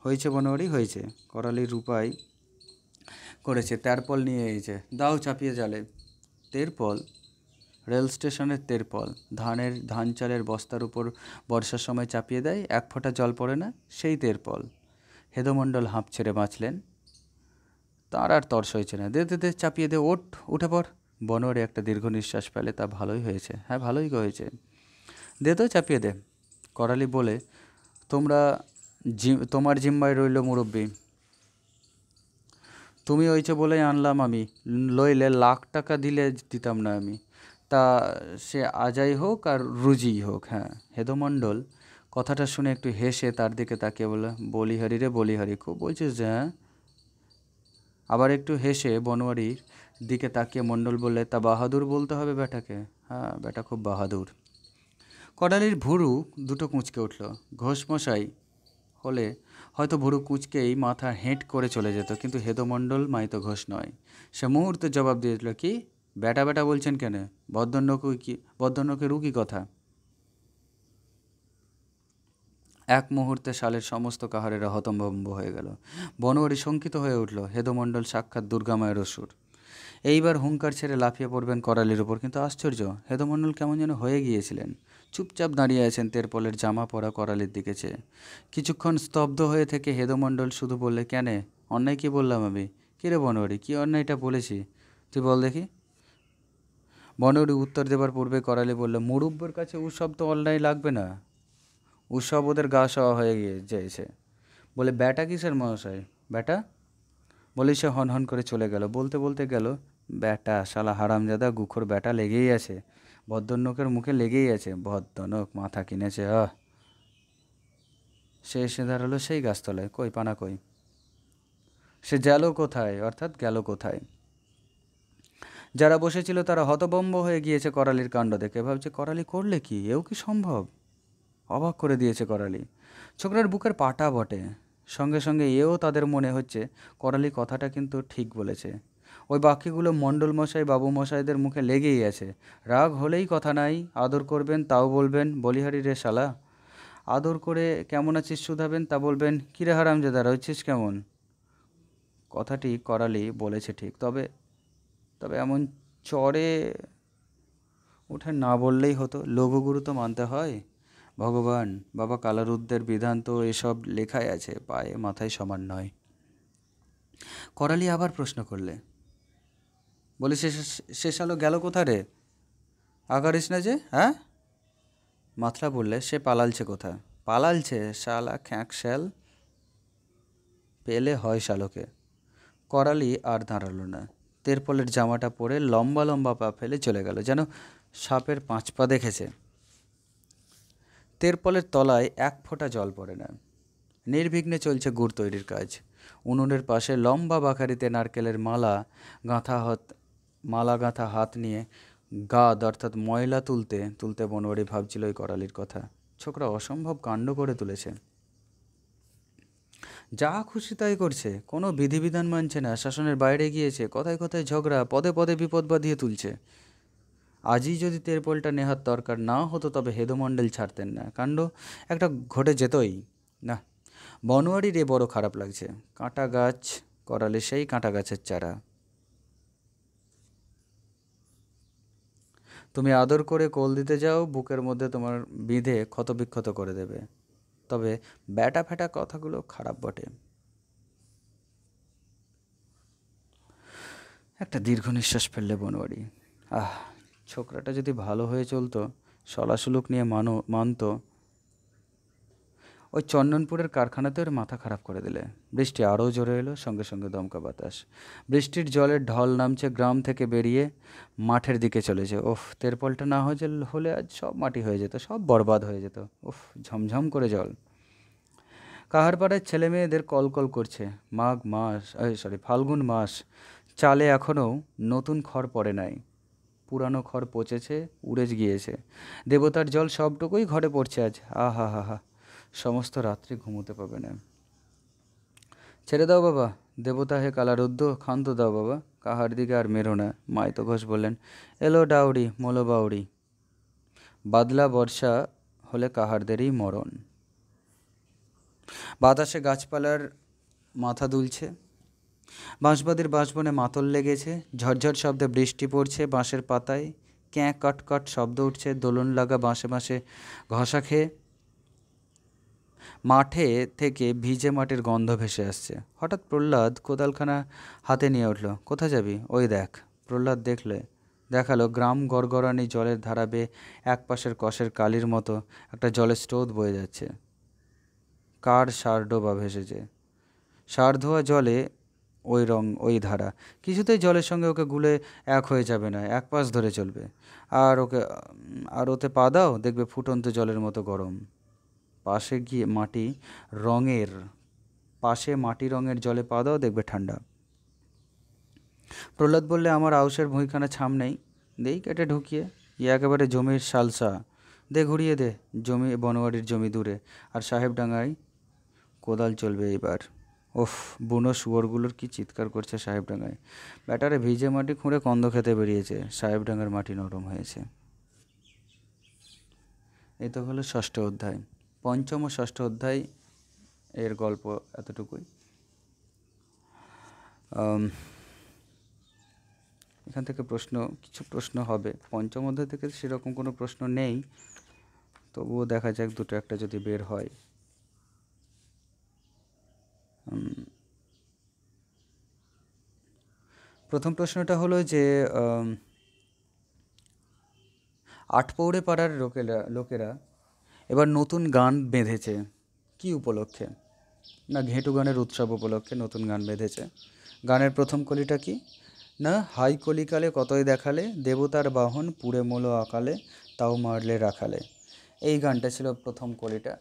হয়েছে বনোয়ারি, হয়েছে। করালি রূপাই করেছে, তেরপল নিয়ে এসেছে, দাও চাপিয়ে জালে। তেরপল? রেল স্টেশনের তেরপল? ধান চালের বস্তার উপর বর্ষার সময় চাপিয়ে দেয়, এক ফোঁটা জল পড়ে না, সেই তেরপল। হেদমণ্ডল হাঁপ ছেড়ে বাঁচলেন। তার আর তর্স হয়েছে না। দে চাপিয়ে দে, উঠে পড়। বনোয়ারি একটা দীর্ঘ নিঃশ্বাস পেলে, তা ভালোই হয়েছে। হ্যাঁ, ভালোই হয়েছে, দে তো, চাপিয়ে দে। করালি বলে, তোমার জিম্মায় রইল মুরব্বি, তুমি হয়েছে বলেই আনলাম আমি, লইলে লাখ টাকা দিতাম না আমি। তা সে আজাই হোক আর রুজিই হোক। হ্যাঁ। হেদমণ্ডল কথাটা শুনে একটু হেসে তার দিকে তাকিয়ে বলল, বলিহারি রে বলিহারি, খুব বলছিস যে? হ্যাঁ। আবার একটু হেসে বনোয়ারির দিকে তাকিয়ে মণ্ডল বললে, তা বাহাদুর বলতে হবে বেটাকে। হ্যাঁ, বেটা খুব বাহাদুর। করালির ভুরু দুটো কুঁচকে উঠল। ঘোষমশাই হলে হয়তো ভুরু কুঁচকেই মাথা হেঁট করে চলে যেত, কিন্তু হেদমণ্ডল মাইতো ঘোষ নয়। সে মুহূর্তে জবাব দিয়ে দিল, কি? ব্যাটা ব্যাটা বলছেন কেন? ভদ্রলোকেরও কি কথা? এক মুহূর্তে শালের সমস্ত কাহারেরা হতভম্ব হয়ে গেল। বনোয়ারি শঙ্কিত হয়ে উঠল। হেদমণ্ডল সাক্ষাৎ দুর্গামায়ের অসুর। এইবার হুঙ্কার ছেড়ে লাফিয়ে পড়বেন করালির ওপর। কিন্তু আশ্চর্য, হেদমণ্ডল কেমন যেন হয়ে গিয়েছিলেন। চুপচাপ দাঁড়িয়ে আছেন তেরপলের জামা পরা করালির দিকে চেয়ে। কিছুক্ষণ স্তব্ধ হয়ে থেকে হেদমণ্ডল শুধু বললে, কেনে, অন্যায় কী বললাম আমি? কিরে বনোয়ারি, কী অন্যায়টা বলেছি তুই বল দেখি? বনোয়ারি উত্তর দেবার পূর্বে করালি বলল, মুরুব্বর কাছে উৎসব তো অন্যায় লাগবে না, উৎসব ওদের গা সওয়া হয়ে গিয়েছে। বলে, ব্যাটা কিসের মহাশয়? ব্যাটা বলেই সে হন করে চলে গেল। বলতে বলতে গেল, ব্যাটা শালা হারামজাদা গুখোর ব্যাটা লেগেই আছে, ভদ্রনোকের মুখে লেগেই আছে। ভদ্রনোক মাথা কিনেছে। সে এসে দাঁড়ালো সেই গাছতলায়। কই পানা কই? সে গেল কোথায়, অর্থাৎ গেল কোথায়? যারা বসেছিল তারা হতভম্ব হয়ে গিয়েছে করালির কাণ্ড দেখে। ভাবছে, করালি করলে কি? এও কি সম্ভব? অবাক করে দিয়েছে করালি। ছোকরার বুকের পাটা বটে, সঙ্গে সঙ্গে এও তাদের মনে হচ্ছে করালি কথাটা কিন্তু ঠিক বলেছে। ওই বাক্যগুলো মণ্ডল মশাই বাবু মশাইদের মুখে লেগেই আছে। রাগ হলেই কথা নাই, আদর করবেন তাও বলবেন বলিহারি রে শালা। আদর করে কেমন আছিস শুধাবেন, তা বলবেন কিরে হারামজাদা রয়েছিস কেমন। কথাটি করালি বলেছে ঠিক, তবে তবে এমন চড়ে উঠে না বললেই হতো। লঘুগুরু তো মানতে হয়। ভগবান, বাবা কালারুদ্রের বিধান তো এসব লেখাই আছে, পায়ে মাথায় সমান নয়। করালি আবার প্রশ্ন করলে, বলি সে শালো গেল কোথা রে? আগারিস না যে? হ্যাঁ? মাথলা বললে, সে পালালছে কোথা? পালালছে শালা খ্যাঁক শ্যাল, পেলে হয় শালোকে। করালি আর দাঁড়ালো না। তেরপলের জামাটা পরে লম্বা লম্বা পা ফেলে চলে গেল, যেন সাপের 5 পা দেখেছে। তেরপলের তলায় এক ফোঁটা জল পড়ে না। নির্বিঘ্নে চলছে গুড় তৈরির কাজ। উনুনের পাশে লম্বা বাখারিতে নারকেলের মালা গাঁথা হাত নিয়ে গাদ অর্থাৎ ময়লা তুলতে তুলতে বনোয়ারি ভাবছিল ওই করালির কথা। ছোকরা অসম্ভব কাণ্ড করে তুলেছে। যা খুশি তাই করছে, কোনো বিধিবিধান মানছে না, শাসনের বাইরে গিয়েছে, কথায় কথায় ঝগড়া, পদে পদে বিপদ বাঁধিয়ে তুলছে। আজই যদি তেরপলটা নেহাত দরকার না হতো তবে হেদমণ্ডল ছাড়তেন না, কাণ্ড একটা ঘটে যেতই না। বনোয়ারির এ বড় খারাপ লাগছে। কাঁটা গাছ করালে সেই কাঁটা গাছের চারা। তুমি আদর করে কোল দিতে যাও, বুকের মধ্যে তোমার বিঁধে ক্ষতবিক্ষত করে দেবে। তবে ব্যাটা ফ্যাটা কথাগুলো খারাপ বটে। একটা দীর্ঘ নিঃশ্বাস ফেললে বনোয়ারি। ছোকরাটা যদি ভালো হয়ে চলতো, সলাসুলুক নিয়ে মানতো। ওই চন্দনপুরের কারখানাতে ওর মাথা খারাপ করে দিলে। বৃষ্টি আরও জোরে এলো, সঙ্গে সঙ্গে দমকা বাতাস। বৃষ্টির জলের ঢল নামছে গ্রাম থেকে বেরিয়ে মাঠের দিকে চলেছে। তেরপলটা না হলে আজ সব মাটি হয়ে যেত, সব বরবাদ হয়ে যেত। ঝমঝম করে জল। কাহারপাড়ায় ছেলে মেয়েদের কলকল করছে। ফাল্গুন মাস। চালে এখনও নতুন খড় পড়ে নাই, পুরানো খড় পচেছে, উড়ে গিয়েছে। দেবতার জল সবটুকুই ঘরে পড়ছে আজ। আহা হা হা, সমস্ত রাত্রি ঘুমোতে পাবে না। ছেড়ে দাও বাবা, দেবতা হে কালারুদ্ধ, ক্ষান্ত দাও বাবা, কাহার দিকে আর মেরো না। মাইতো ঘোষ বললেন, এলো ডাউরি মোলো বাউরি, বাদলা বর্ষা হলে কাহারদেরই মরণ। বাতাসে গাছপালার মাথা দুলছে, বাঁশবাদীর বাঁশবনে মাতল লেগেছে, ঝরঝর শব্দে বৃষ্টি পড়ছে, বাঁশের পাতায় ক্যাঁ কটকট শব্দ উঠছে, দোলন লাগা বাঁশে বাঁশে ঘষা খেয়ে মাঠে থেকে ভিজে মাটির গন্ধ ভেসে আসছে। হঠাৎ প্রহ্লাদ কোদালখানা হাতে নিয়ে উঠল। কোথা যাবি? ওই দেখ। প্রহ্লাদ দেখালো গ্রাম গড়গড়ানি জলের ধারা বেয়ে এক পাশের কষের কালির মতো একটা জলের স্রোত বয়ে যাচ্ছে। কার সার ডোবা ভেসেছে, সার ধোয়া জলে ওই ধারা। কিছুতেই জলের সঙ্গে ওকে গুলে এক হয়ে যাবে না, এক পাশ ধরে চলবে। আর ওতে পা দাও, দেখবে ফুটন্ত জলের মতো গরম। পাশে মাটি রঙের জলে পা দাও, দেখবে ঠান্ডা। প্রহ্লাদ বললে, আমার আউশের ভুঁইখানা ছাম নেই, দেই কেটে ঢুকিয়ে। একেবারে জমির সালসা, দে ঘুরিয়ে দে। বনোয়ারির জমি দূরে, আর সাহেবডাঙ্গায় কোদাল চলবে এইবার। ওফ, বুনো শুয়োরগুলোর কি চিৎকার করছে সাহেবডাঙ্গায়। ব্যাটারে ভিজে মাটি খুঁড়ে কন্দ খেতে বেরিয়েছে, সাহেবডাঙ্গার মাটি নরম হয়েছে। এই তো হলো ষষ্ঠ অধ্যায়। পঞ্চম ও ষষ্ঠ অধ্যায় এর গল্প এতটুকুই। এখান থেকে কিছু প্রশ্ন হবে। পঞ্চম অধ্যায় থেকে সেরকম কোনো প্রশ্ন নেই, তবুও দেখা যাক দুটো একটা যদি বের হয়। প্রথম প্রশ্নটা হলো যে আটপৌরে পাড়ার লোকেরা এবার নতুন গান বেঁধেছে কি উপলক্ষে? না ঘেঁটু গানের উৎসব উপলক্ষে নতুন গান বেঁধেছে। গানের প্রথম কলিটা কি? না হাই কলিকালে কতই দেখালে, দেবতার বাহন পুড়ে মোলো আকালে, তাও মারলে রাখালে। এই গানটা ছিল প্রথম কলিটা।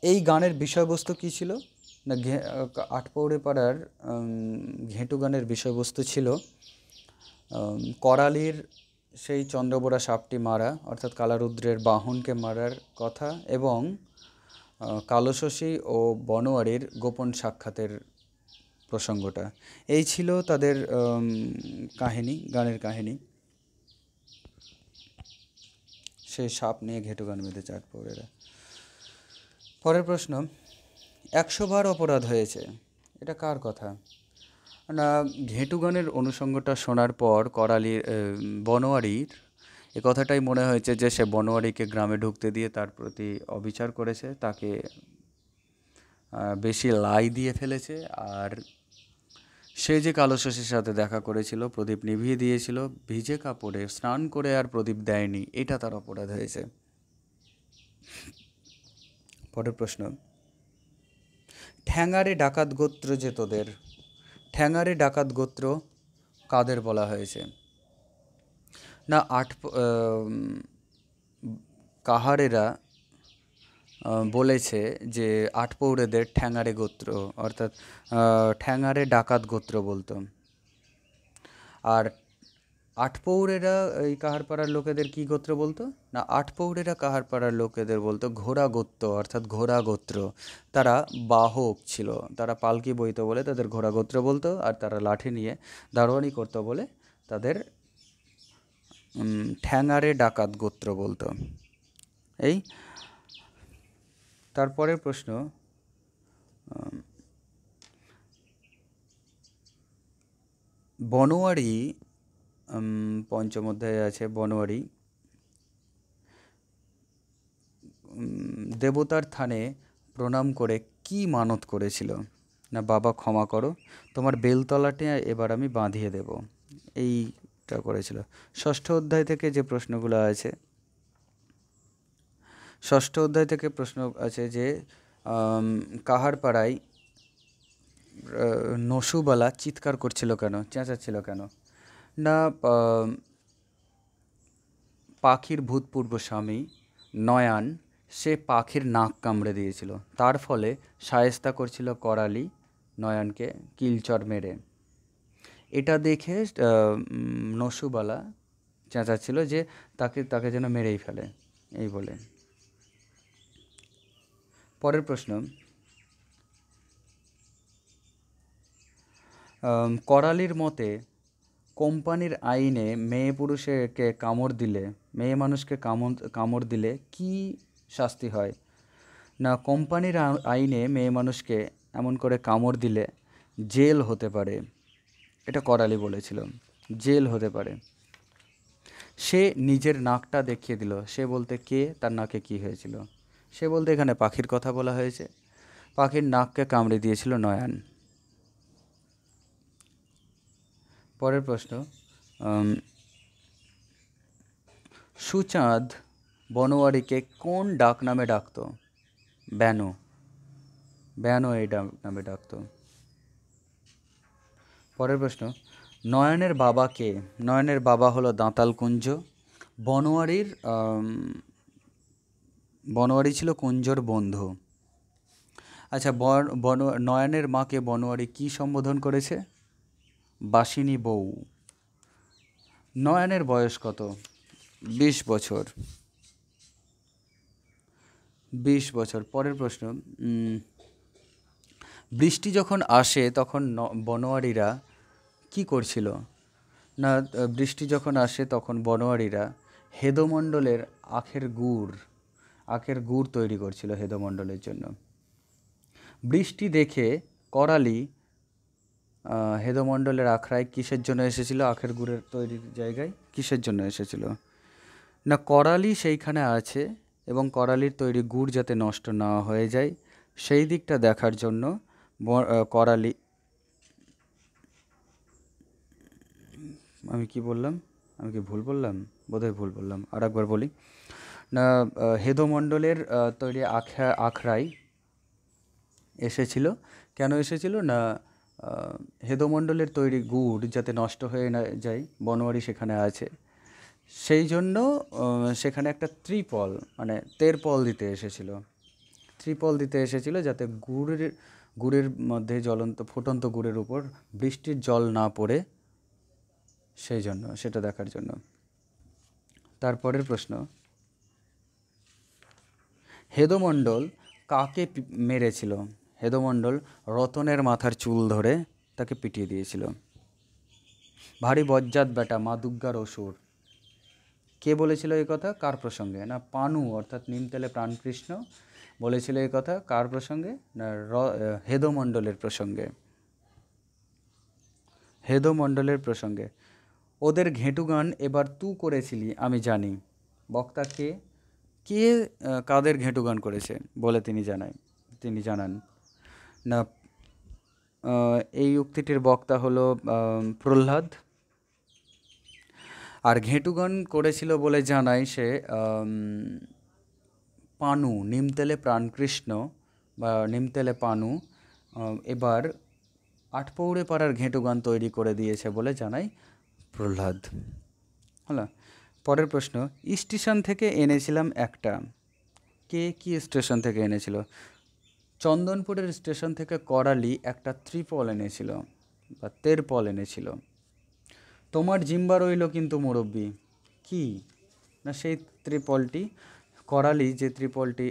এই গানের বিষয়বস্তু কী ছিল? না আটপৌরে পাড়ার ঘেঁটু গানের বিষয়বস্তু ছিল করালির সেই চন্দ্রবোড়া সাপটি মারা, অর্থাৎ কালারুদ্রের বাহনকে মারার কথা, এবং কালশশী ও বনোয়ারির গোপন সাক্ষাতের প্রসঙ্গটা। এই ছিল তাদের কাহিনী, গানের কাহিনী। সেই সাপ নিয়ে ঘেঁটু গান বেঁধেছে আটপৌরেরা। পরের প্রশ্ন, 100 বার অপরাধ হয়েছে, এটা কার কথা? না ঘেঁটু গানের অনুষঙ্গটা শোনার পর বনোয়ারির এ কথাটাই মনে হয়েছে যে সে বনোয়ারিকে গ্রামে ঢুকতে দিয়ে তার প্রতি অবিচার করেছে, তাকে বেশি লাই দিয়ে ফেলেছে। আর সে যে কালশশীর সাথে দেখা করেছিল, প্রদীপ নিভিয়ে দিয়েছিল, ভিজে কাপড়ে স্নান করে আর প্রদীপ দেয়নি, এটা তার অপরাধ হয়েছে। পরের প্রশ্ন, ঠ্যাঙারে ডাকাত গোত্র যে তোদের, ঠ্যাঙারে ডাকাত গোত্র কাদের বলা হয়েছে? না কাহারেরা বলেছে যে আটপৌরেদের ঠ্যাঙারে গোত্র, অর্থাৎ ঠ্যাঙারে ডাকাত গোত্র বলতো। আর আটপৌরেরা এই কাহারপাড়ার লোকেদের কি গোত্র বলতো? না আটপৌরেরা কাহারপাড়ার লোকেদের বলতো ঘোড়া গোত্র, অর্থাৎ ঘোড়া গোত্র। তারা বাহক ছিল, তারা পালকি বইতো বলে তাদের ঘোড়া গোত্র বলতো, আর তারা লাঠি নিয়ে দারোয়ানি করতো বলে তাদের ঠ্যাঙারে ডাকাত গোত্র বলতো। এই তারপরের প্রশ্ন, বনোয়ারি, পঞ্চম অধ্যায়ে আছে বনোয়ারি দেবতার থানে প্রণাম করে কি মানত করেছিল? না বাবা ক্ষমা করো, তোমার বেলতলাটি এবার আমি বাঁধিয়ে দেব, এইটা করেছিল। ষষ্ঠ অধ্যায় থেকে যে প্রশ্নগুলো আছে, ষষ্ঠ অধ্যায় থেকে প্রশ্ন আছে যে কাহারপাড়ায় নসুবালা চিৎকার করছিল কেন, চেঁচাচ্ছিল কেন? না পাখির ভূতপূর্ব স্বামী নয়ান সে পাখির নাক কামড়ে দিয়েছিল, তার ফলে শায়েস্তা করছিল করালি নয়ানকে কিলচর মেরে। এটা দেখে নসুবালা চেঁচাচ্ছিল যে তাকে যেন মেরেই ফেলে, এই বলে। পরের প্রশ্ন, করালির মতে কোম্পানির আইনে মেয়ে মানুষকে কামড় দিলে কি শাস্তি হয়? না কোম্পানির আইনে মেয়ে মানুষকে এমন করে কামড় দিলে জেল হতে পারে, এটা করালি বলেছিল, জেল হতে পারে। সে নিজের নাকটা দেখিয়ে দিল, সে বলতে কে, তার নাকে কি হয়েছিল? সে বলতে এখানে পাখির কথা বলা হয়েছে, পাখির নাককে কামড়ে দিয়েছিল নয়ান। পরের প্রশ্ন, সুচাঁদ বনোয়ারিকে কোন ডাক নামে ডাকত? ব্যানো, ব্যানো এই ডাক নামে ডাকত। পরের প্রশ্ন, নয়নের বাবা কে? নয়নের বাবা হলো দাঁতাল কুঞ্জ। বনোয়ারি ছিল কুঞ্জর বন্ধু। আচ্ছা, নয়নের মাকে বনোয়ারি কি সম্বোধন করেছে? বাসিনী বউ। নয়নের বয়স কত? 20 বছর। 20 বছর। পরের প্রশ্ন, বৃষ্টি যখন আসে তখন বনোয়ারিরা কি করছিল? না, বৃষ্টি যখন আসে তখন বনোয়ারিরা হেদমণ্ডলের আখের গুড় তৈরি করছিল হেদমণ্ডলের জন্য। বৃষ্টি দেখে করালি হেদমণ্ডলের আখড়ায় কিসের জন্য এসেছিল? আখের গুড়ের তৈরির জায়গায় কিসের জন্য এসেছিল? না, করালি সেইখানে আছে এবং করালির তৈরি গুড় যাতে নষ্ট না হয়ে যায় সেই দিকটা দেখার জন্য করালি, আমি কি বললাম? আমি কি ভুল বললাম? বোধহয় ভুল বললাম, আর একবার বলি। না, হেদমণ্ডলের তৈরি আখড়াই এসেছিল। কেন এসেছিল? না, হেদমণ্ডলের তৈরি গুড় যাতে নষ্ট হয়ে না যায়, বনোয়ারি সেখানে আছে সেই জন্য সেখানে একটা ত্রিপল মানে তেরপল দিতে এসেছিল। ত্রিপল দিতে এসেছিল যাতে গুড়ের মধ্যে জ্বলন্ত ফুটন্ত গুড়ের উপর বৃষ্টির জল না পড়ে, সেই জন্য, সেটা দেখার জন্য। তারপরের প্রশ্ন, হেদমণ্ডল কাকে মেরেছিল? হেদমণ্ডল রতনের মাথার চুল ধরে তাকে পিটিয়ে দিয়েছিল। ভারী বজ্জাত বেটা, মা দুর্গার অসুর, কে বলেছিল এই কথা? কার প্রসঙ্গে? না, পানু অর্থাৎ নিমতলে প্রাণকৃষ্ণ বলেছিল এই কথা। কার প্রসঙ্গে? না, হেদমণ্ডলের প্রসঙ্গে। হেদমণ্ডলের প্রসঙ্গে। ওদের ঘেঁটু গান এবার তু করেছিলি আমি জানি। বক্তা কে? কে কাদের ঘেঁটু গান করেছে বলে তিনি জানান। না, এই উক্তিটির বক্তা হলো প্রহ্লাদ। আর ঘেঁটু গান করেছিল বলে জানায় সে পানু, নিমতলে প্রাণকৃষ্ণ বা নিমতলে পানু এবার আটপৌরে পাড়ার ঘেঁটু গান তৈরি করে দিয়েছে বলে জানায় প্রহ্লাদ। হলো। পরের প্রশ্ন, স্টেশন থেকে এনেছিলাম একটা। কে কি স্টেশন থেকে এনেছিল? চন্দনপুরের স্টেশন থেকে করালি একটা ত্রিপল এনেছিল বা তেরপল এনেছিল। তোমার জিম্বা রইল কিন্তু মুরব্বি, কি? না, সেই ত্রিপলটি করালি যে ত্রিপলটি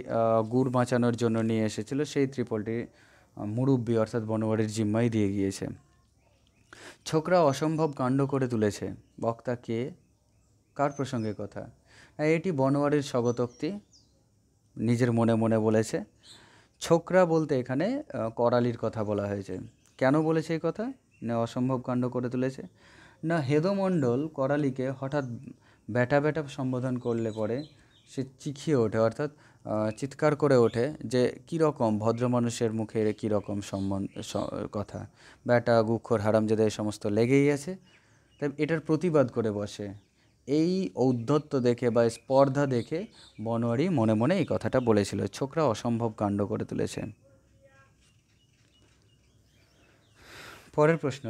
গুড় বাঁচানোর জন্য নিয়ে এসেছিল সেই ত্রিপলটি মুরব্বি অর্থাৎ বনোয়ারির জিম্মায় দিয়ে গিয়েছে। ছোকরা অসম্ভব কাণ্ড করে তুলেছে, বক্তা কে? কার প্রসঙ্গে কথা? এটি বনোয়ারির স্বগতোক্তি, নিজের মনে মনে বলেছে। ছোকরা বলতে এখানে করালির কথা বলা হয়েছে। কেন বলেছে এই কথা? না, অসম্ভব কাণ্ড করে তুলেছে। না, হেদমণ্ডল করালিকে হঠাৎ ব্যাটা ব্যাটা সম্বোধন করলে পরে সে চিখিয়ে ওঠে অর্থাৎ চিৎকার করে ওঠে যে কীরকম ভদ্র মানুষের মুখে কীরকম কথা, ব্যাটা, গুক্ষর, হারামজাদা এই সমস্ত লেগেই আছে। তাই এটার প্রতিবাদ করে বসে। এই ঔদ্ধত্য দেখে বা স্পর্ধা দেখে বনোয়ারি মনে মনে এই কথাটা বলেছিল, ছোকরা অসম্ভব কাণ্ড করে তুলেছে। পরের প্রশ্ন,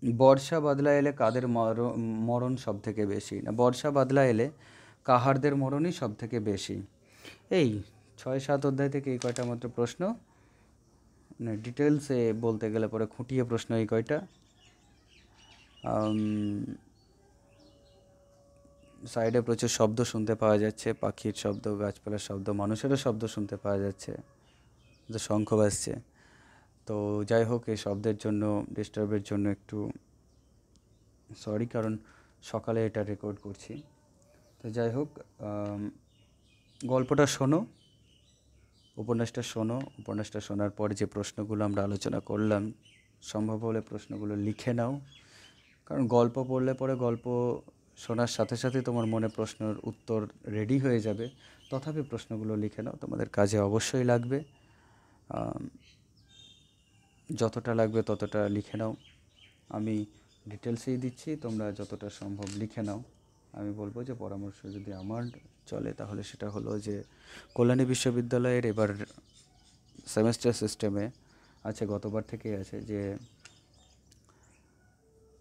বর্ষা বাদলা এলে কাদের মরণ সব থেকে বেশি? না, বর্ষা বাদলা এলে কাহারদের মরণই সব থেকে বেশি। এই 6-7 অধ্যায় থেকে এই কয়টা মাত্র প্রশ্ন, মানে ডিটেলসে বলতে গেলে পরে খুঁটিয়ে প্রশ্ন এই কয়টা। সাইডে প্রচুর শব্দ শুনতে পাওয়া যাচ্ছে, পাখির শব্দ, গাছপালার শব্দ, মানুষেরও শব্দ শুনতে পাওয়া যাচ্ছে, তো শঙ্খ বাজছে। তো যাই হোক, এই শব্দের জন্য, ডিস্টার্বের জন্য একটু সরি, কারণ সকালে এটা রেকর্ড করছি। তো যাই হোক, গল্পটা শোনো, উপন্যাসটা শোনো। উপন্যাসটা শোনার পর যে প্রশ্নগুলো আমরা আলোচনা করলাম সম্ভব হলে প্রশ্নগুলো লিখে নাও, কারণ গল্প পড়লে পরে গল্প শোনার সাথে সাথে তোমার মনে প্রশ্নের উত্তর রেডি হয়ে যাবে। তথাপি প্রশ্নগুলো লিখে নাও, তোমাদের কাজে অবশ্যই লাগবে। যতটা লাগবে ততটা লিখে নাও। আমি ডিটেলসেই দিচ্ছি, তোমরা যতটা সম্ভব লিখে নাও। আমি বলবো যে পরামর্শ যদি আমার চলে তাহলে সেটা হলো যে কল্যাণী বিশ্ববিদ্যালয়ের এবার সেমেস্টার সিস্টেমে আছে, গতবার থেকেই আছে, যে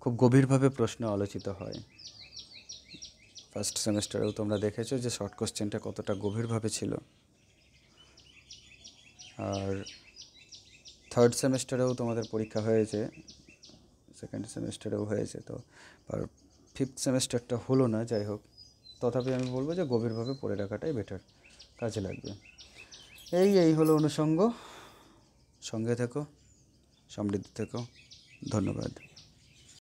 খুব গভীরভাবে প্রশ্ন আলোচিত হয়। ফার্স্ট সেমেস্টারেও তোমরা দেখেছো যে শর্ট কোশ্চেনটা কতটা গভীরভাবে ছিল, আর থার্ড সেমেস্টারেও তোমাদের পরীক্ষা হয়েছে, সেকেন্ড সেমেস্টারেও হয়েছে, তো আর ফিফথ সেমেস্টারটা হলো না। যাই হোক, তথাপি আমি বলবো যে গভীরভাবে পড়ে রাখাটাই বেটার, কাজে লাগবে। এই হলো অনুষঙ্গ। সঙ্গে থেকো, সমৃদ্ধ থেকো। ধন্যবাদ।